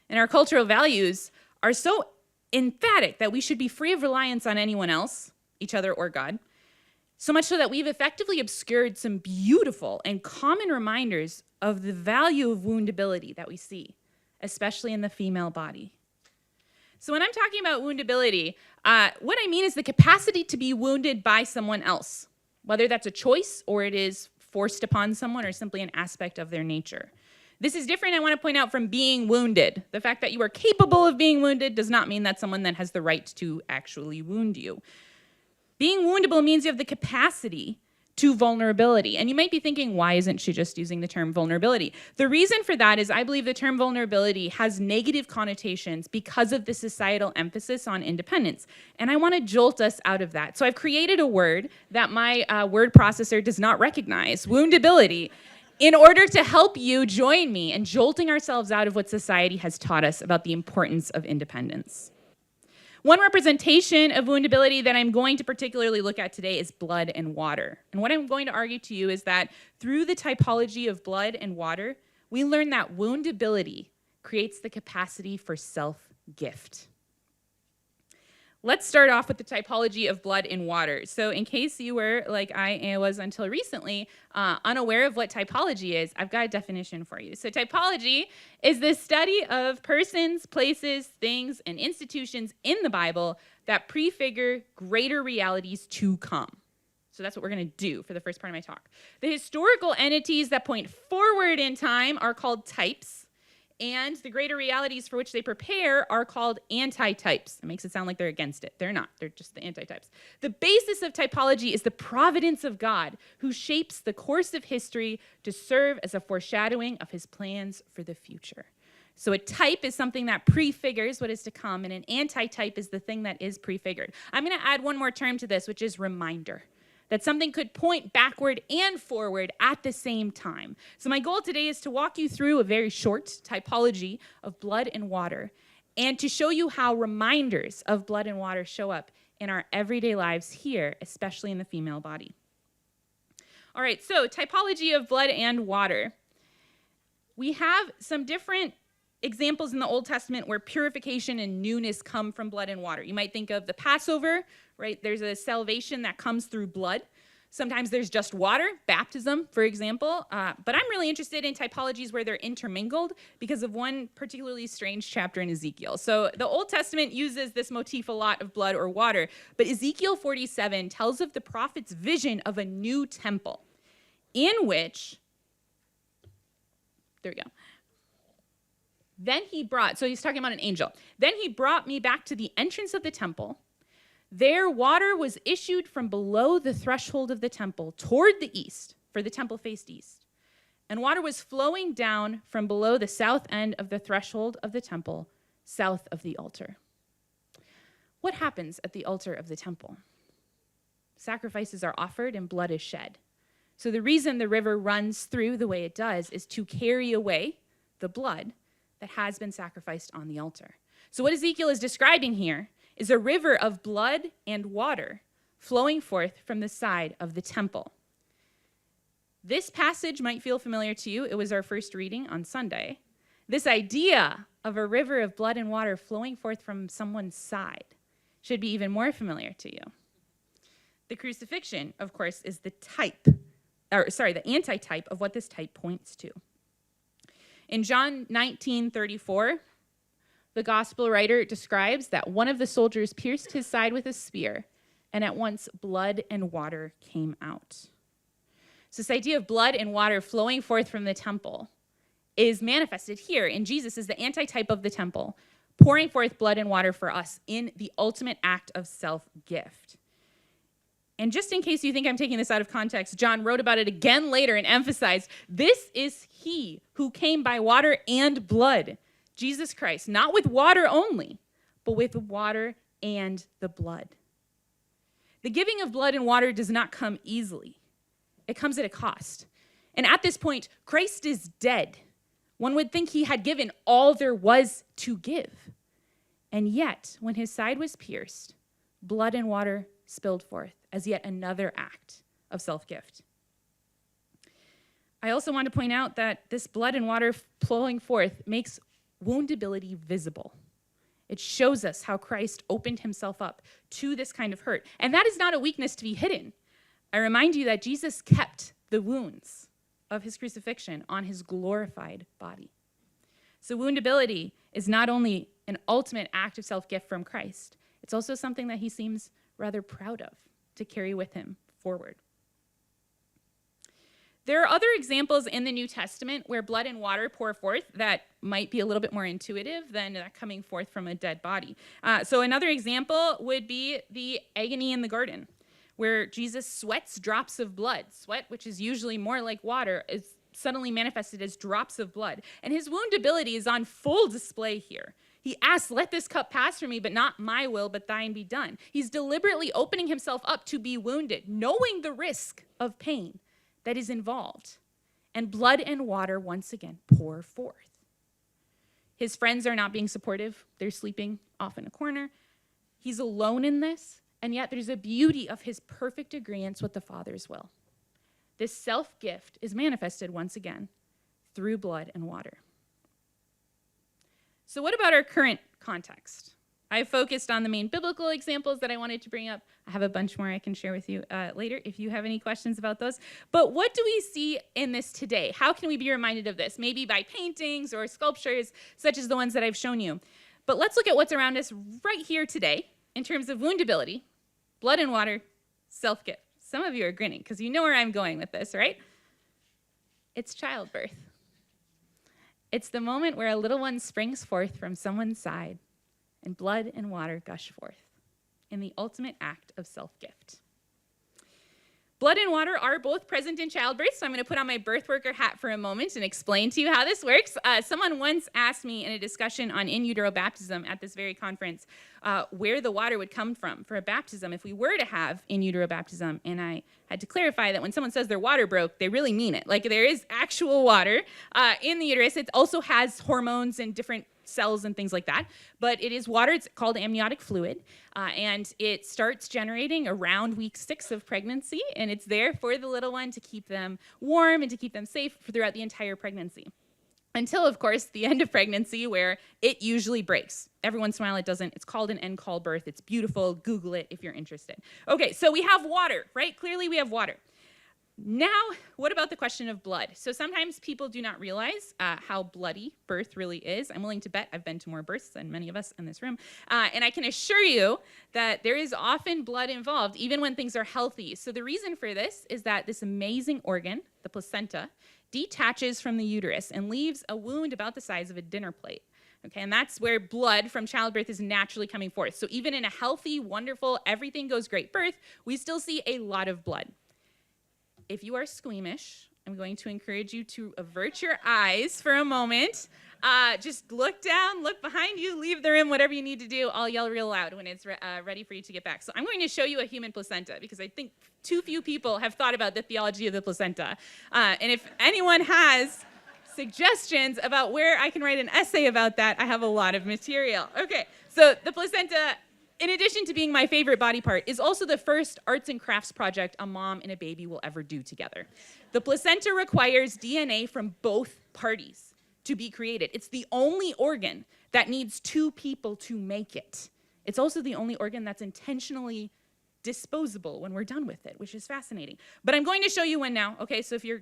And our cultural values are so emphatic that we should be free of reliance on anyone else, each other or God, so much so that we've effectively obscured some beautiful and common reminders of the value of woundability that we see, especially in the female body. So when I'm talking about woundability, what I mean is the capacity to be wounded by someone else, whether that's a choice or it is forced upon someone or simply an aspect of their nature. This is different, I want to point out, from being wounded. The fact that you are capable of being wounded does not mean that's someone that has the right to actually wound you. Being woundable means you have the capacity to vulnerability. And you might be thinking, why isn't she just using the term vulnerability? The reason for that is I believe the term vulnerability has negative connotations because of the societal emphasis on independence. And I want to jolt us out of that. So I've created a word that my word processor does not recognize, woundability, in order to help you join me in jolting ourselves out of what society has taught us about the importance of independence. One representation of woundability that I'm going to particularly look at today is blood and water. And what I'm going to argue to you is that through the typology of blood and water, we learn that woundability creates the capacity for self-gift. Let's start off with the typology of blood and water. So in case you were, like I was until recently, unaware of what typology is, I've got a definition for you. So typology is the study of persons, places, things, and institutions in the Bible that prefigure greater realities to come. So that's what we're going to do for the first part of my talk. The historical entities that point forward in time are called types. And the greater realities for which they prepare are called antitypes. It makes it sound like they're against it. They're not. They're just the antitypes. The basis of typology is the providence of God, who shapes the course of history to serve as a foreshadowing of his plans for the future. So a type is something that prefigures what is to come, and an antitype is the thing that is prefigured. I'm going to add one more term to this, which is reminder. That something could point backward and forward at the same time. So my goal today is to walk you through a very short typology of blood and water and to show you how reminders of blood and water show up in our everyday lives here, especially in the female body. All right, so typology of blood and water. We have some different examples in the Old Testament where purification and newness come from blood and water. You might think of the Passover, right? There's a salvation that comes through blood. Sometimes there's just water, baptism, for example. But I'm really interested in typologies where they're intermingled because of one particularly strange chapter in Ezekiel. So the Old Testament uses this motif a lot of blood or water, but Ezekiel 47 tells of the prophet's vision of a new temple in which, there we go. Then he brought, so he's talking about an angel. Then he brought me back to the entrance of the temple. There water was issued from below the threshold of the temple toward the east, for the temple faced east. And water was flowing down from below the south end of the threshold of the temple, south of the altar. What happens at the altar of the temple? Sacrifices are offered and blood is shed. So the reason the river runs through the way it does is to carry away the blood that has been sacrificed on the altar. So what Ezekiel is describing here is a river of blood and water flowing forth from the side of the temple. This passage might feel familiar to you. It was our first reading on Sunday. This idea of a river of blood and water flowing forth from someone's side should be even more familiar to you. The crucifixion, of course, is the antitype of what this type points to. In John 19:34, the gospel writer describes that one of the soldiers pierced his side with a spear, and at once blood and water came out. So this idea of blood and water flowing forth from the temple is manifested here in Jesus as the antitype of the temple, pouring forth blood and water for us in the ultimate act of self-gift. And just in case you think I'm taking this out of context, John wrote about it again later and emphasized, this is he who came by water and blood, Jesus Christ, not with water only, but with water and the blood. The giving of blood and water does not come easily. It comes at a cost. And at this point, Christ is dead. One would think he had given all there was to give. And yet, when his side was pierced, blood and water spilled forth as yet another act of self-gift. I also want to point out that this blood and water flowing forth makes woundability visible. It shows us how Christ opened himself up to this kind of hurt. And that is not a weakness to be hidden. I remind you that Jesus kept the wounds of his crucifixion on his glorified body. So woundability is not only an ultimate act of self-gift from Christ, it's also something that he seems rather proud of to carry with him forward. There are other examples in the New Testament where blood and water pour forth that might be a little bit more intuitive than that coming forth from a dead body. So another example would be the agony in the garden, where Jesus sweats drops of blood. Sweat, which is usually more like water, is suddenly manifested as drops of blood. And his woundability is on full display here. He asks, let this cup pass from me, but not my will, but thine be done. He's deliberately opening himself up to be wounded, knowing the risk of pain that is involved. And blood and water once again pour forth. His friends are not being supportive. They're sleeping off in a corner. He's alone in this, and yet there's a beauty of his perfect agreeance with the Father's will. This self-gift is manifested once again through blood and water. So what about our current context? I focused on the main biblical examples that I wanted to bring up. I have a bunch more I can share with you later if you have any questions about those. But what do we see in this today? How can we be reminded of this? Maybe by paintings or sculptures, such as the ones that I've shown you. But let's look at what's around us right here today in terms of woundability, blood and water, self-gift. Some of you are grinning because you know where I'm going with this, right? It's childbirth. It's the moment where a little one springs forth from someone's side and blood and water gush forth in the ultimate act of self-gift. Blood and water are both present in childbirth, so I'm going to put on my birth worker hat for a moment and explain to you how this works. Someone once asked me in a discussion on in utero baptism at this very conference where the water would come from for a baptism if we were to have in utero baptism, and I had to clarify that when someone says their water broke, they really mean it. Like, there is actual water in the uterus. It also has hormones and different cells and things like that, but it is water. It's called amniotic fluid, and it starts generating around week 6 of pregnancy, and it's there for the little one to keep them warm and to keep them safe throughout the entire pregnancy. Until, of course, the end of pregnancy, where it usually breaks. Every once in a while it doesn't. It's called an end-call birth. It's beautiful. Google it if you're interested. Okay, so we have water, right? Clearly we have water. Now, what about the question of blood? So sometimes people do not realize how bloody birth really is. I'm willing to bet I've been to more births than many of us in this room. And I can assure you that there is often blood involved, even when things are healthy. So the reason for this is that this amazing organ, the placenta, detaches from the uterus and leaves a wound about the size of a dinner plate. Okay, and that's where blood from childbirth is naturally coming forth. So even in a healthy, wonderful, everything goes great birth, we still see a lot of blood. If you are squeamish, I'm going to encourage you to avert your eyes for a moment. Just look down, look behind you, leave the room, whatever you need to do. I'll yell real loud when it's ready for you to get back. So I'm going to show you a human placenta because I think too few people have thought about the theology of the placenta. And if anyone has suggestions about where I can write an essay about that, I have a lot of material. Okay, so the placenta, in addition to being my favorite body part, is also the first arts and crafts project a mom and a baby will ever do together. The placenta requires DNA from both parties to be created. It's the only organ that needs 2 people to make it. It's also the only organ that's intentionally disposable when we're done with it, which is fascinating. But I'm going to show you one now, okay? So if you're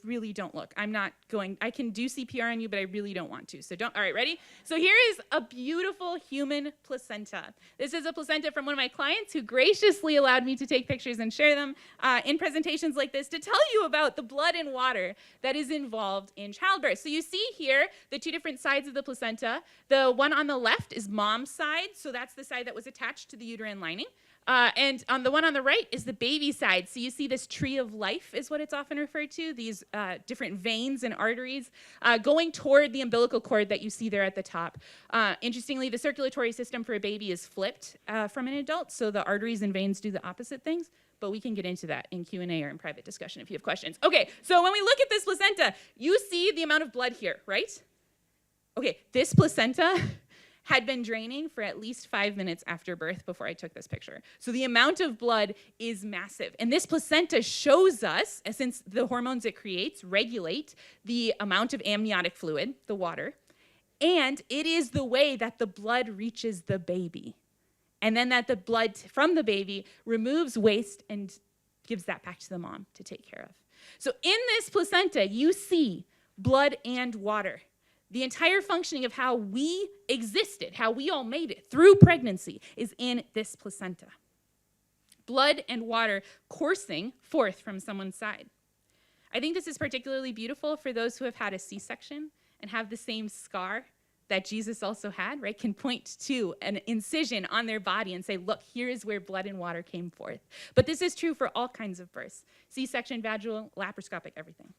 really don't look. I'm not going, I can do CPR on you, but I really don't want to. So don't, all right, ready? So here is a beautiful human placenta. This is a placenta from one of my clients who graciously allowed me to take pictures and share them in presentations like this to tell you about the blood and water that is involved in childbirth. So you see here the 2 different sides of the placenta. The one on the left is mom's side. So that's the side that was attached to the uterine lining. And on the one on the right is the baby side. So you see this tree of life is what it's often referred to, these different veins and arteries going toward the umbilical cord that you see there at the top. Interestingly, the circulatory system for a baby is flipped from an adult, so the arteries and veins do the opposite things. But we can get into that in Q&A or in private discussion if you have questions. Okay, so when we look at this placenta, you see the amount of blood here, right? Okay, this placenta had been draining for at least 5 minutes after birth before I took this picture. So the amount of blood is massive. And this placenta shows us, since the hormones it creates regulate the amount of amniotic fluid, the water, and it is the way that the blood reaches the baby. And then that the blood from the baby removes waste and gives that back to the mom to take care of. So in this placenta, you see blood and water. The entire functioning of how we existed, how we all made it through pregnancy, is in this placenta. Blood and water coursing forth from someone's side. I think this is particularly beautiful for those who have had a C-section and have the same scar that Jesus also had, right, can point to an incision on their body and say, look, here is where blood and water came forth. But this is true for all kinds of births, C-section, vaginal, laparoscopic, everything.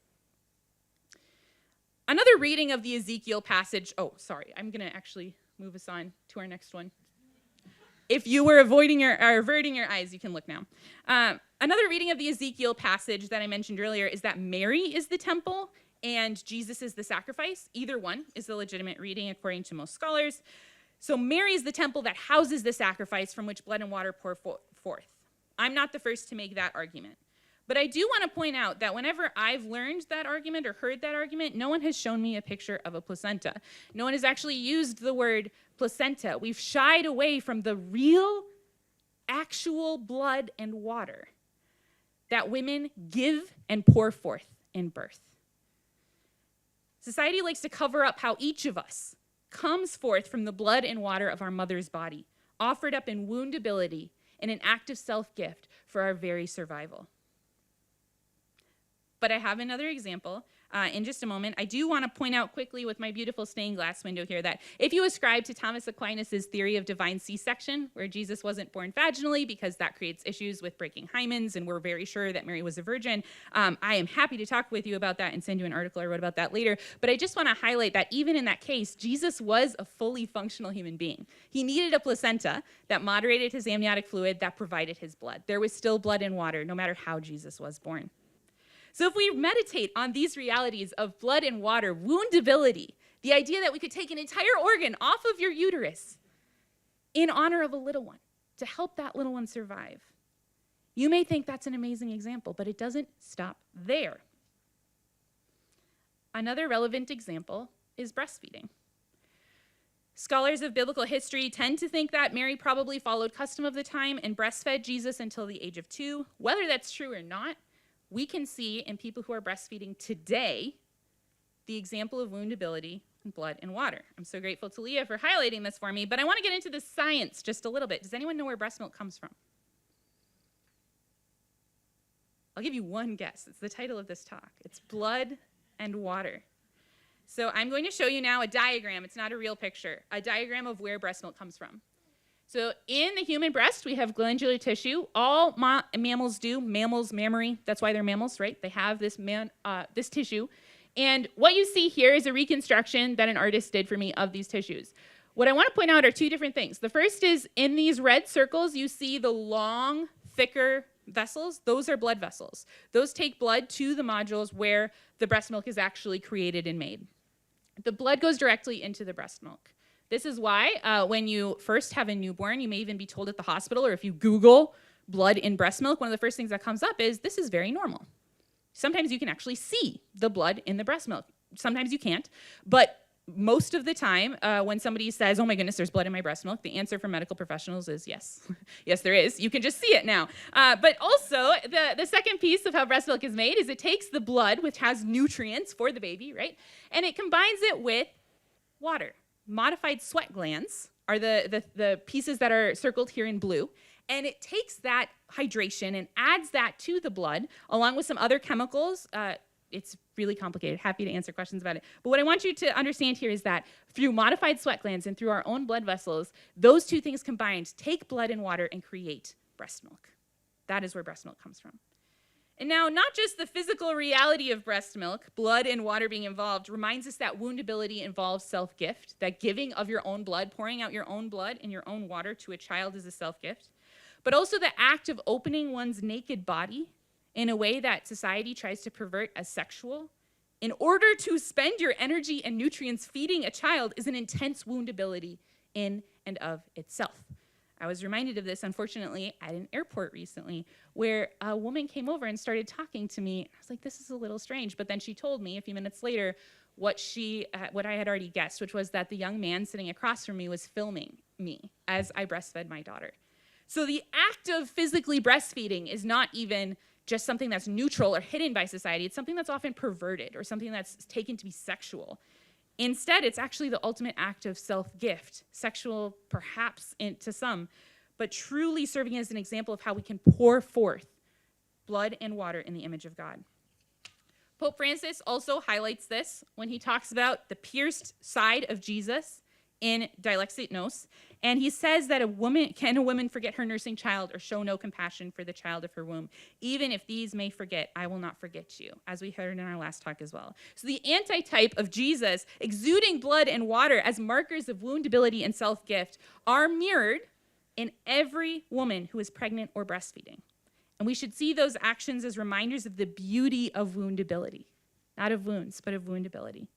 Another reading of the Ezekiel passage, I'm gonna actually move us on to our next one. If you were averting your eyes, you can look now. Another reading of the Ezekiel passage that I mentioned earlier is that Mary is the temple and Jesus is the sacrifice. Either one is the legitimate reading according to most scholars. So Mary is the temple that houses the sacrifice from which blood and water pour forth. I'm not the first to make that argument. But I do want to point out that whenever I've learned that argument or heard that argument, no one has shown me a picture of a placenta. No one has actually used the word placenta. We've shied away from the real, actual blood and water that women give and pour forth in birth. Society likes to cover up how each of us comes forth from the blood and water of our mother's body, offered up in woundability in an act of self-gift for our very survival. But I have another example in just a moment. I do want to point out quickly with my beautiful stained glass window here that if you ascribe to Thomas Aquinas' theory of divine C-section, where Jesus wasn't born vaginally because that creates issues with breaking hymens, and we're very sure that Mary was a virgin, I am happy to talk with you about that and send you an article I wrote about that later. But I just want to highlight that even in that case, Jesus was a fully functional human being. He needed a placenta that moderated his amniotic fluid that provided his blood. There was still blood and water, no matter how Jesus was born. So if we meditate on these realities of blood and water, woundability, the idea that we could take an entire organ off of your uterus in honor of a little one to help that little one survive, you may think that's an amazing example, but it doesn't stop there. Another relevant example is breastfeeding. Scholars of biblical history tend to think that Mary probably followed custom of the time and breastfed Jesus until the age of 2. Whether that's true or not, we can see in people who are breastfeeding today the example of woundability in blood and water. I'm so grateful to Leah for highlighting this for me, but I want to get into the science just a little bit. Does anyone know where breast milk comes from? I'll give you one guess. It's the title of this talk. It's blood and water. So I'm going to show you now a diagram. It's not a real picture. A diagram of where breast milk comes from. So in the human breast, we have glandular tissue. All mammals do. Mammals, mammary, that's why they're mammals, right? They have this tissue. And what you see here is a reconstruction that an artist did for me of these tissues. What I want to point out are two different things. The first is in these red circles, you see the long, thicker vessels. Those are blood vessels. Those take blood to the nodules where the breast milk is actually created and made. The blood goes directly into the breast milk. This is why when you first have a newborn, you may even be told at the hospital, or if you Google blood in breast milk, one of the first things that comes up is this is very normal. Sometimes you can actually see the blood in the breast milk. Sometimes you can't. But most of the time, when somebody says, oh my goodness, there's blood in my breast milk, the answer from medical professionals is yes. Yes, there is. You can just see it now. But also, the second piece of how breast milk is made is it takes the blood, which has nutrients for the baby, right? And it combines it with water. Modified sweat glands are the pieces that are circled here in blue. And it takes that hydration and adds that to the blood, along with some other chemicals. It's really complicated. Happy to answer questions about it. But what I want you to understand here is that through modified sweat glands and through our own blood vessels, those two things combined take blood and water and create breast milk. That is where breast milk comes from. And now, not just the physical reality of breast milk, blood and water being involved, reminds us that woundability involves self-gift, that giving of your own blood, pouring out your own blood and your own water to a child is a self-gift, but also the act of opening one's naked body in a way that society tries to pervert as sexual in order to spend your energy and nutrients feeding a child is an intense woundability in and of itself. I was reminded of this, unfortunately, at an airport recently, where a woman came over and started talking to me. I was like, this is a little strange. But then she told me a few minutes later what I had already guessed, which was that the young man sitting across from me was filming me as I breastfed my daughter. So the act of physically breastfeeding is not even just something that's neutral or hidden by society. It's something that's often perverted or something that's taken to be sexual. Instead, it's actually the ultimate act of self-gift, sexual perhaps to some, but truly serving as an example of how we can pour forth blood and water in the image of God. Pope Francis also highlights this when he talks about the pierced side of Jesus in Dilexit Nos, and he says that can a woman forget her nursing child or show no compassion for the child of her womb? Even if these may forget, I will not forget you, as we heard in our last talk as well. So the antitype of Jesus exuding blood and water as markers of woundability and self-gift are mirrored in every woman who is pregnant or breastfeeding. And we should see those actions as reminders of the beauty of woundability, not of wounds, but of woundability.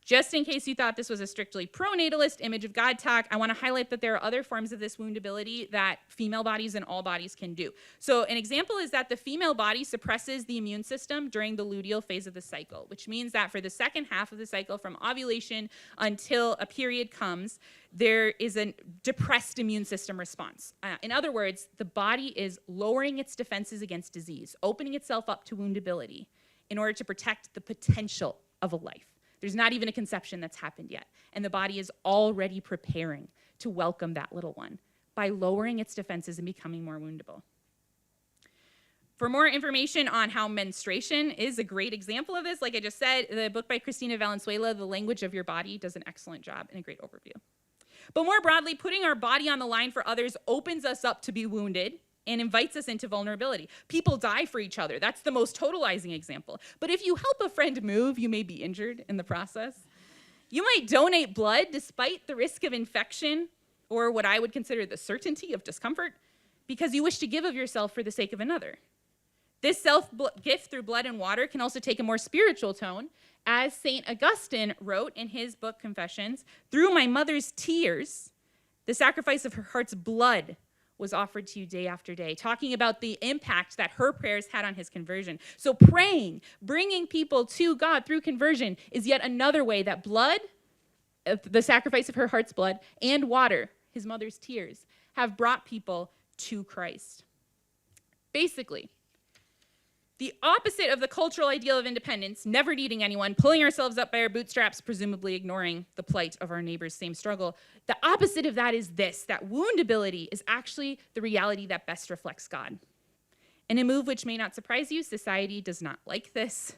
Just in case you thought this was a strictly pronatalist image of God talk, I want to highlight that there are other forms of this woundability that female bodies and all bodies can do. So an example is that the female body suppresses the immune system during the luteal phase of the cycle, which means that for the second half of the cycle, from ovulation until a period comes, there is a depressed immune system response. In other words, the body is lowering its defenses against disease, opening itself up to woundability in order to protect the potential of a life. There's not even a conception that's happened yet. And the body is already preparing to welcome that little one by lowering its defenses and becoming more woundable. For more information on how menstruation is a great example of this, like I just said, the book by Christina Valenzuela, The Language of Your Body, does an excellent job and a great overview. But more broadly, putting our body on the line for others opens us up to be wounded and invites us into vulnerability. People die for each other. That's the most totalizing example. But if you help a friend move, you may be injured in the process. You might donate blood despite the risk of infection or what I would consider the certainty of discomfort because you wish to give of yourself for the sake of another. This self-gift through blood and water can also take a more spiritual tone. As St. Augustine wrote in his book Confessions, through my mother's tears, the sacrifice of her heart's blood was offered to you day after day, talking about the impact that her prayers had on his conversion. So praying, bringing people to God through conversion is yet another way that blood, the sacrifice of her heart's blood, and water, his mother's tears, have brought people to Christ. Basically, the opposite of the cultural ideal of independence, never needing anyone, pulling ourselves up by our bootstraps, presumably ignoring the plight of our neighbor's same struggle. The opposite of that is this, that woundability is actually the reality that best reflects God. In a move which may not surprise you, society does not like this.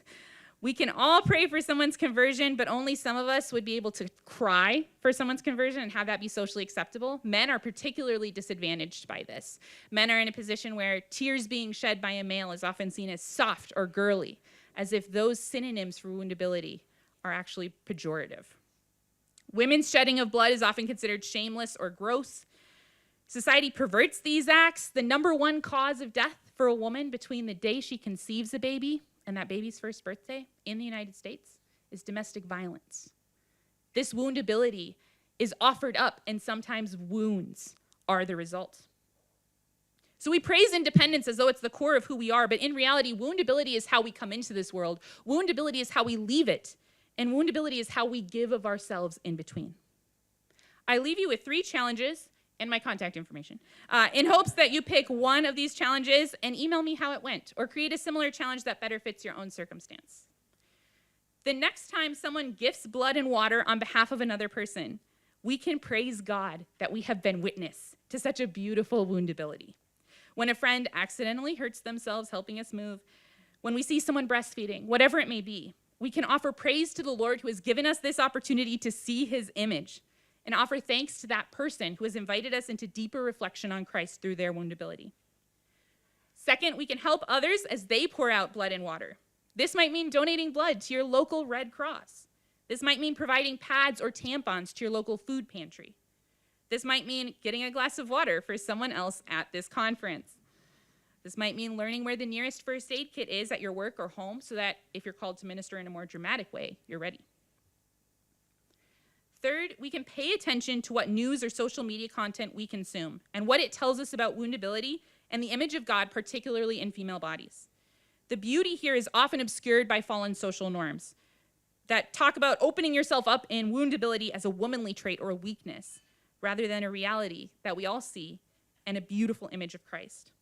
We can all pray for someone's conversion, but only some of us would be able to cry for someone's conversion and have that be socially acceptable. Men are particularly disadvantaged by this. Men are in a position where tears being shed by a male is often seen as soft or girly, as if those synonyms for woundability are actually pejorative. Women's shedding of blood is often considered shameless or gross. Society perverts these acts. The number one cause of death for a woman between the day she conceives a baby and that baby's first birthday in the United States is domestic violence. This woundability is offered up, and sometimes wounds are the result. So we praise independence as though it's the core of who we are, but in reality, woundability is how we come into this world. Woundability is how we leave it, and woundability is how we give of ourselves in between. I leave you with 3 challenges and my contact information, in hopes that you pick one of these challenges and email me how it went, or create a similar challenge that better fits your own circumstance. The next time someone gifts blood and water on behalf of another person, we can praise God that we have been witness to such a beautiful woundability. When a friend accidentally hurts themselves helping us move, when we see someone breastfeeding, whatever it may be, we can offer praise to the Lord who has given us this opportunity to see his image. and offer thanks to that person who has invited us into deeper reflection on Christ through their woundability. Second, we can help others as they pour out blood and water. This might mean donating blood to your local Red Cross. This might mean providing pads or tampons to your local food pantry. This might mean getting a glass of water for someone else at this conference. This might mean learning where the nearest first aid kit is at your work or home so that if you're called to minister in a more dramatic way, you're ready. Third, we can pay attention to what news or social media content we consume and what it tells us about woundability and the image of God, particularly in female bodies. The beauty here is often obscured by fallen social norms that talk about opening yourself up in woundability as a womanly trait or a weakness, rather than a reality that we all see and a beautiful image of Christ.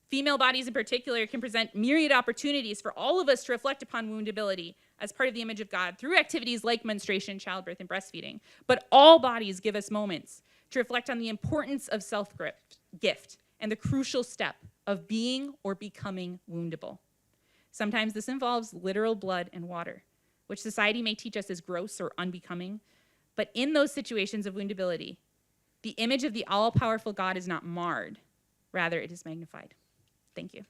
Female bodies in particular can present myriad opportunities for all of us to reflect upon woundability as part of the image of God through activities like menstruation, childbirth, and breastfeeding. But all bodies give us moments to reflect on the importance of self-gift and the crucial step of being or becoming woundable. Sometimes this involves literal blood and water, which society may teach us is gross or unbecoming. But in those situations of woundability, the image of the all-powerful God is not marred. Rather, it is magnified. Thank you.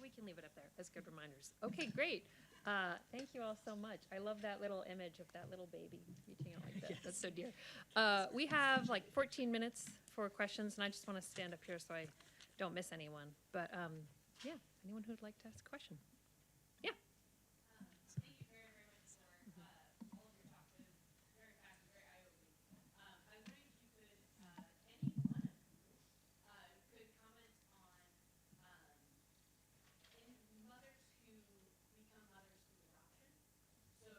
We can leave it up there as good reminders. Okay, great. Thank you all so much. I love that little image of that little baby reaching out like that. Yes. That's so dear. We have like 14 minutes for questions, and I just want to stand up here so I don't miss anyone. But yeah, anyone who would like to ask a question? Yeah. Thank you very, very much for all of your talk. It was very fast and very eye-opening. I was wondering if you could, any one of you could comment on in mothers who become mothers through adoption. So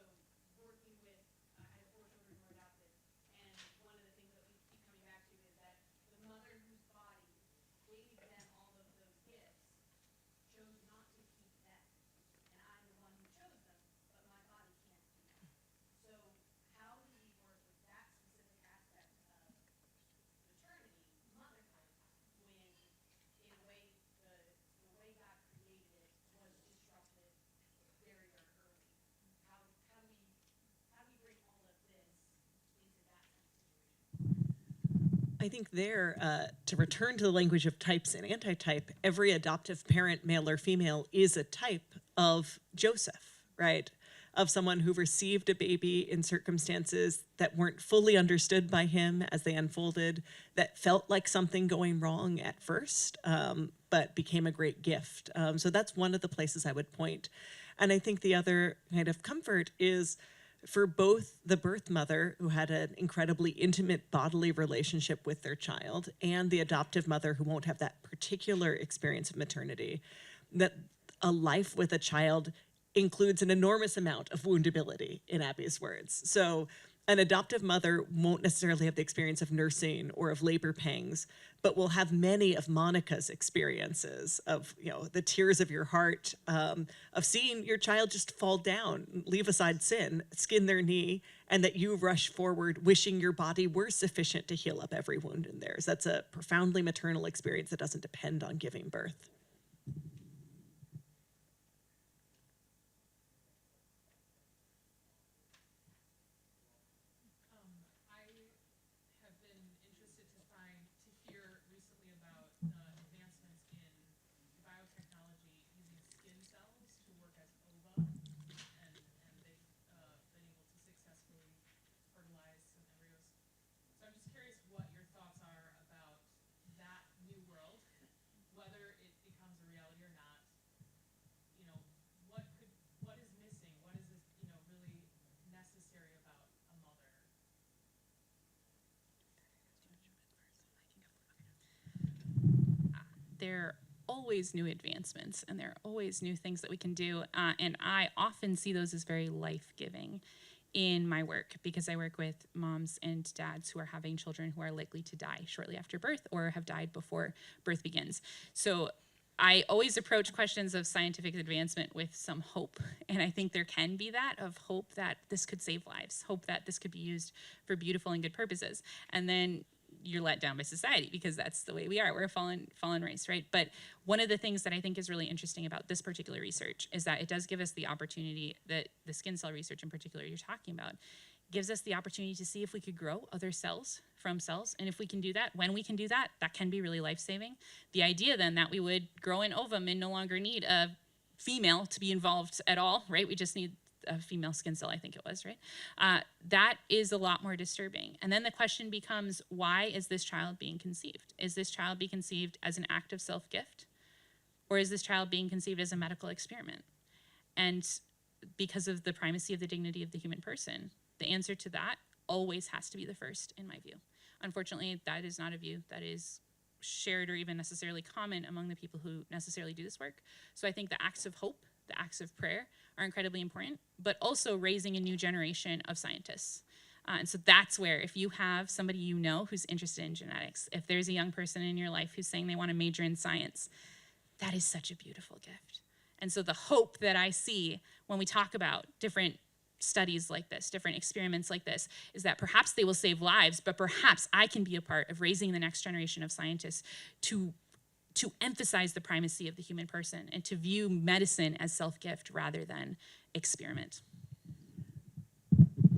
working with, I have 4 children who are adopted, and one of the things that we keep coming back to is that the mother whose body gave them all of those gifts chose not to keep them. And I'm the one who chose them, but my body can't do that. So how do we work with that specific aspect of maternity, motherhood, when in a way the way God created it was disrupted very, very early? How do we bring all of this into that kind of situation? I think there, to return to the language of types and anti-type, every adoptive parent, male or female, is a type of Joseph, right? Of someone who received a baby in circumstances that weren't fully understood by him as they unfolded, that felt like something going wrong at first, but became a great gift. So that's one of the places I would point. And I think the other kind of comfort is for both the birth mother, who had an incredibly intimate bodily relationship with their child, and the adoptive mother, who won't have that particular experience of maternity, that a life with a child includes an enormous amount of woundability, in Abby's words. So an adoptive mother won't necessarily have the experience of nursing or of labor pangs, but will have many of Monica's experiences of, you know, the tears of your heart, of seeing your child just fall down, leave aside sin, skin their knee, and that you rush forward wishing your body were sufficient to heal up every wound in theirs. That's a profoundly maternal experience that doesn't depend on giving birth. There are always new advancements and there are always new things that we can do. And I often see those as very life-giving in my work because I work with moms and dads who are having children who are likely to die shortly after birth or have died before birth begins. So I always approach questions of scientific advancement with some hope. And I think there can be that, of hope that this could save lives, hope that this could be used for beautiful and good purposes. And then you're let down by society, because that's the way we are. We're a fallen race, right? But one of the things that I think is really interesting about this particular research is that it does give us the opportunity, that the skin cell research in particular you're talking about, gives us the opportunity to see if we could grow other cells from cells. And if we can do that, when we can do that, that can be really life-saving. The idea then that we would grow an ovum and no longer need a female to be involved at all, right? We just need a female skin cell, I think it was, right? That is a lot more disturbing. And then the question becomes, why is this child being conceived? Is this child being conceived as an act of self-gift? Or is this child being conceived as a medical experiment? And because of the primacy of the dignity of the human person, the answer to that always has to be the first, in my view. Unfortunately, that is not a view that is shared or even necessarily common among the people who necessarily do this work. So I think the acts of hope, the acts of prayer are incredibly important, but also raising a new generation of scientists. And so that's where, if you have somebody you know who's interested in genetics, if there's a young person in your life who's saying they want to major in science, that is such a beautiful gift. And so the hope that I see when we talk about different studies like this, different experiments like this, is that perhaps they will save lives, but perhaps I can be a part of raising the next generation of scientists to emphasize the primacy of the human person and to view medicine as self-gift rather than experiment.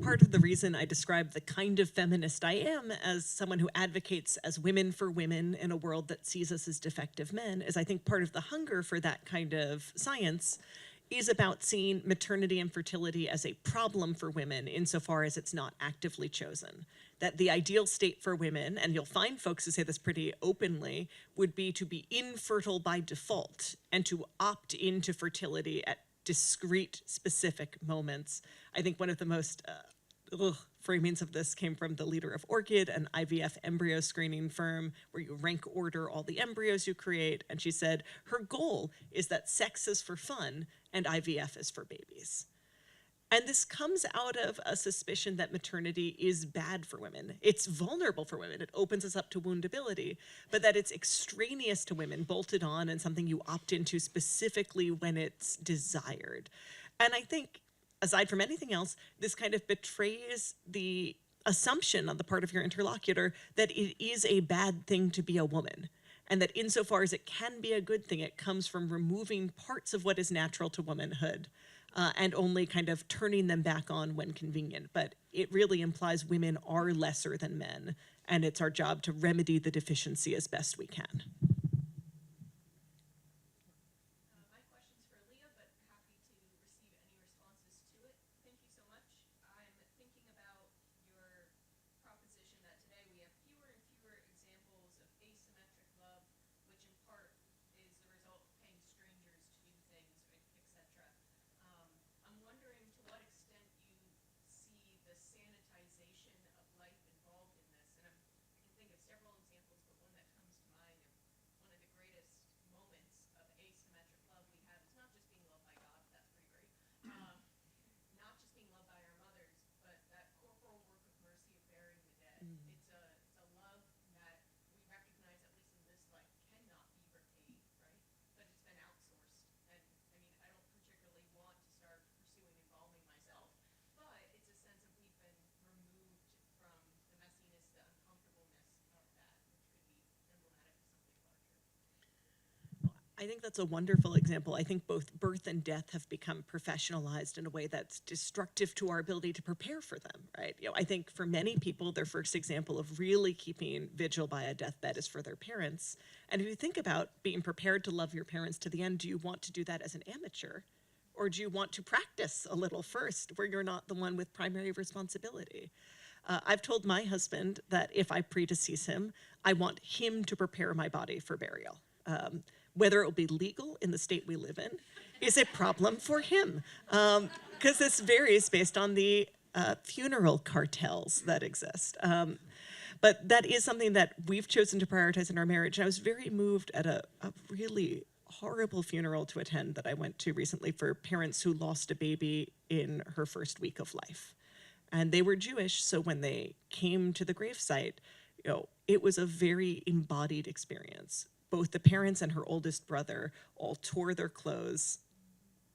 Part of the reason I describe the kind of feminist I am as someone who advocates as women for women in a world that sees us as defective men is I think part of the hunger for that kind of science is about seeing maternity and fertility as a problem for women insofar as it's not actively chosen. That the ideal state for women, and you'll find folks who say this pretty openly, would be to be infertile by default and to opt into fertility at discrete, specific moments. I think one of the most framings of this came from the leader of Orchid, an IVF embryo screening firm where you rank order all the embryos you create. And she said her goal is that sex is for fun and IVF is for babies. And this comes out of a suspicion that maternity is bad for women. It's vulnerable for women. It opens us up to woundability, but that it's extraneous to women, bolted on, and something you opt into specifically when it's desired. And I think, aside from anything else, this kind of betrays the assumption on the part of your interlocutor that it is a bad thing to be a woman. And that insofar as it can be a good thing, it comes from removing parts of what is natural to womanhood and only kind of turning them back on when convenient. But it really implies women are lesser than men, and it's our job to remedy the deficiency as best we can. My question's for Leah, but happy to receive any responses to it. Thank you so much. I'm thinking about your proposition that today we have fewer and fewer examples of asymmetric love, which in part is the result of paying strangers to do things, etc. I'm wondering to what extent you see the sanitization of life involved in this. And I can think of several examples, but one that comes to mind of one of the greatest moments of asymmetric love we have is not just being loved by God, that's pretty great, not just being loved by our mothers, but that corporal work of mercy of burying the dead. It's a love that we recognize, at least in this life, cannot be repaid, right? But it's been outsourced. And I mean, I don't particularly want to start pursuing embalming myself, but it's a sense of we've been removed from the messiness, the uncomfortableness of that, which could be emblematic of something larger. I think that's a wonderful example. I think both birth and death have become professionalized in a way that's destructive to our ability to prepare for them, right? I think for many people, their first example of really keeping vigil by a deathbed is for their parents. And if you think about being prepared to love your parents to the end, do you want to do that as an amateur? Or do you want to practice a little first where you're not the one with primary responsibility? I've told my husband that if I predecease him, I want him to prepare my body for burial. Whether it will be legal in the state we live in is a problem for him, because this varies based on the funeral cartels that exist. But that is something that we've chosen to prioritize in our marriage. And I was very moved at a really horrible funeral to attend that I went to recently for parents who lost a baby in her first week of life. And they were Jewish, so when they came to the gravesite, it was a very embodied experience. both the parents and her oldest brother all tore their clothes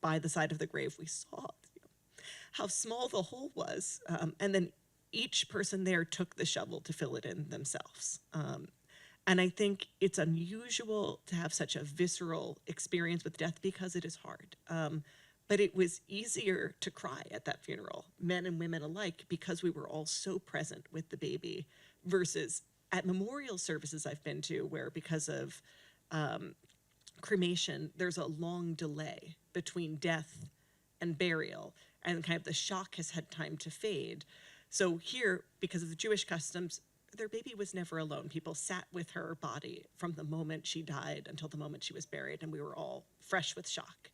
by the side of the grave. We saw how small the hole was. And then each person there took the shovel to fill it in themselves. And I think it's unusual to have such a visceral experience with death because it is hard. But it was easier to cry at that funeral, men and women alike, because we were all so present with the baby, versus at memorial services I've been to, where because of cremation, there's a long delay between death and burial, and kind of the shock has had time to fade. So here, because of the Jewish customs, their baby was never alone. People sat with her body from the moment she died until the moment she was buried, and we were all fresh with shock.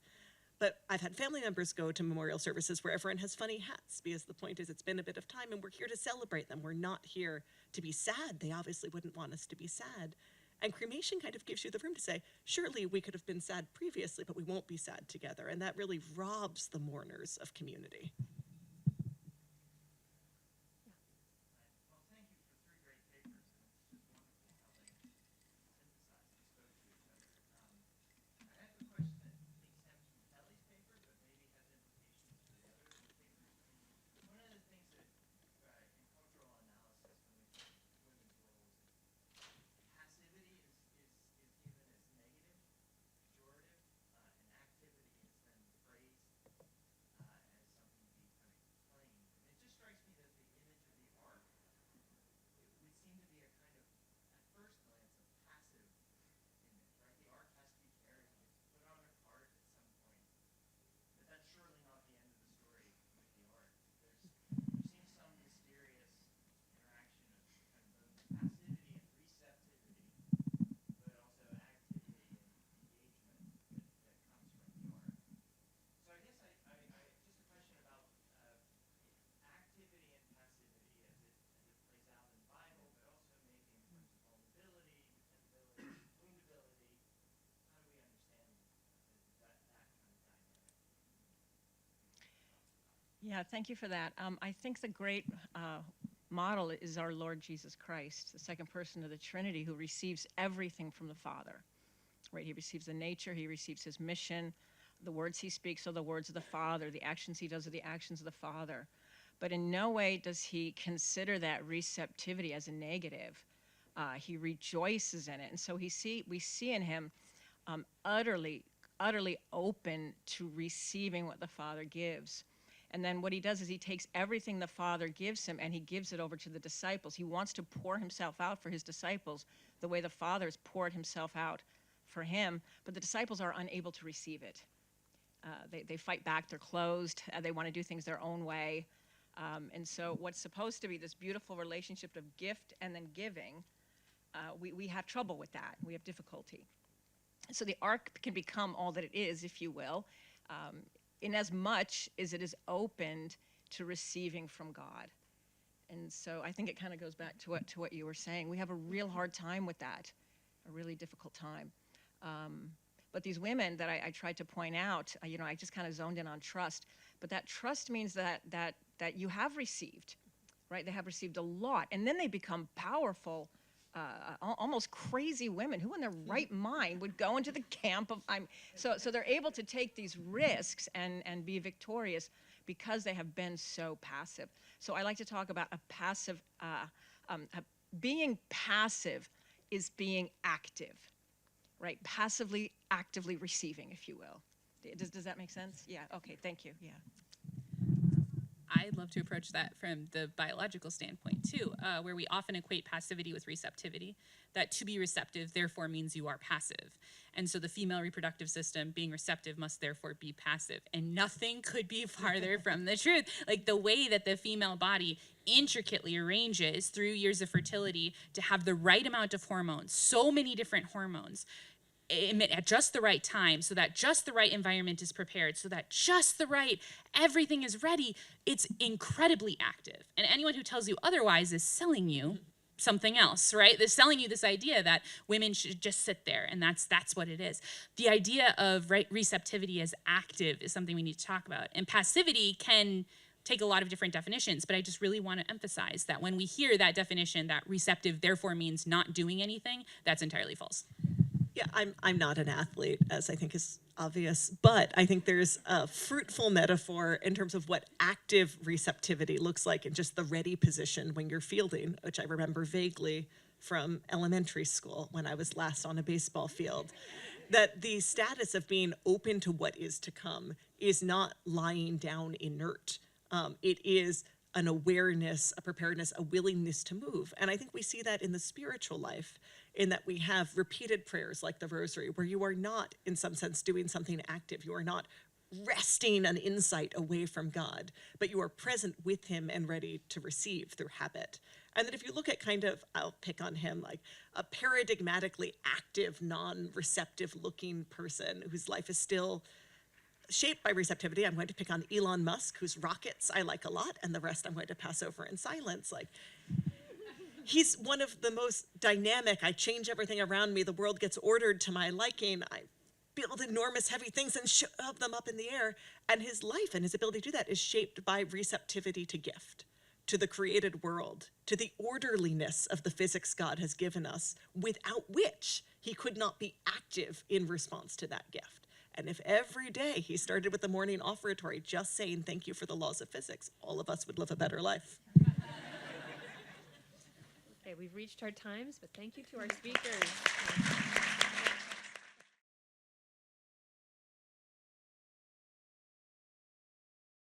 But I've had family members go to memorial services where everyone has funny hats, because the point is it's been a bit of time and we're here to celebrate them. We're not here to be sad. They obviously wouldn't want us to be sad. And cremation kind of gives you the room to say, surely we could have been sad previously, but we won't be sad together. And that really robs the mourners of community. Yeah, thank you for that. I think the great model is our Lord Jesus Christ, the second person of the Trinity, who receives everything from the Father. Right? He receives the nature, he receives his mission, the words he speaks are the words of the Father, the actions he does are the actions of the Father. But in no way does he consider that receptivity as a negative. He rejoices in it. And so we see in him utterly open to receiving what the Father gives. And then what he does is he takes everything the Father gives him and he gives it over to the disciples. He wants to pour himself out for his disciples the way the Father has poured himself out for him, but the disciples are unable to receive it. They fight back, they're closed, they want to do things their own way. And so what's supposed to be this beautiful relationship of gift and then giving, we have trouble with that. We have difficulty. So the ark can become all that it is, if you will, in as much as it is opened to receiving from God. And so I think it kind of goes back to what you were saying. We have a real hard time with that, a really difficult time. But these women that I tried to point out, I just kind of zoned in on trust. But that trust means that you have received, right? They have received a lot. And then they become powerful, almost crazy women. Who in their right mind would go into the camp of, so they're able to take these risks and be victorious because they have been so passive. So I like to talk about a passive, being passive is being active, right? Passively, actively receiving, if you will. Does that make sense? Yeah, okay, thank you, yeah. I'd love to approach that from the biological standpoint too, where we often equate passivity with receptivity, that to be receptive therefore means you are passive. And so the female reproductive system being receptive must therefore be passive. And nothing could be farther from the truth. Like the way that the female body intricately arranges through years of fertility to have the right amount of hormones, so many different hormones, emit at just the right time, so that just the right environment is prepared, so that just the right, everything is ready. It's incredibly active. And anyone who tells you otherwise is selling you something else, right? They're selling you this idea that women should just sit there, and that's what it is. The idea of receptivity as active is something we need to talk about. And passivity can take a lot of different definitions, but I just really want to emphasize that when we hear that definition, that receptive therefore means not doing anything, that's entirely false. Yeah, I'm not an athlete, as I think is obvious, but I think there's a fruitful metaphor in terms of what active receptivity looks like in just the ready position when you're fielding, which I remember vaguely from elementary school when I was last on a baseball field. That the status of being open to what is to come is not lying down inert. It is an awareness, a preparedness, a willingness to move. And I think we see that in the spiritual life, in that we have repeated prayers like the Rosary, where you are not, in some sense, doing something active. You are not wresting an insight away from God, but you are present with him and ready to receive through habit. And that if you look at kind of, I'll pick on him, like a paradigmatically active, non-receptive looking person whose life is still shaped by receptivity. I'm going to pick on Elon Musk, whose rockets I like a lot, and the rest I'm going to pass over in silence. Like, he's one of the most dynamic. I change everything around me. The world gets ordered to my liking. I build enormous heavy things and shove them up in the air. And his life and his ability to do that is shaped by receptivity to gift, to the created world, to the orderliness of the physics God has given us, without which he could not be active in response to that gift. And if every day he started with the morning offertory just saying thank you for the laws of physics, all of us would live a better life. Okay, we've reached our times, but thank you to our speakers.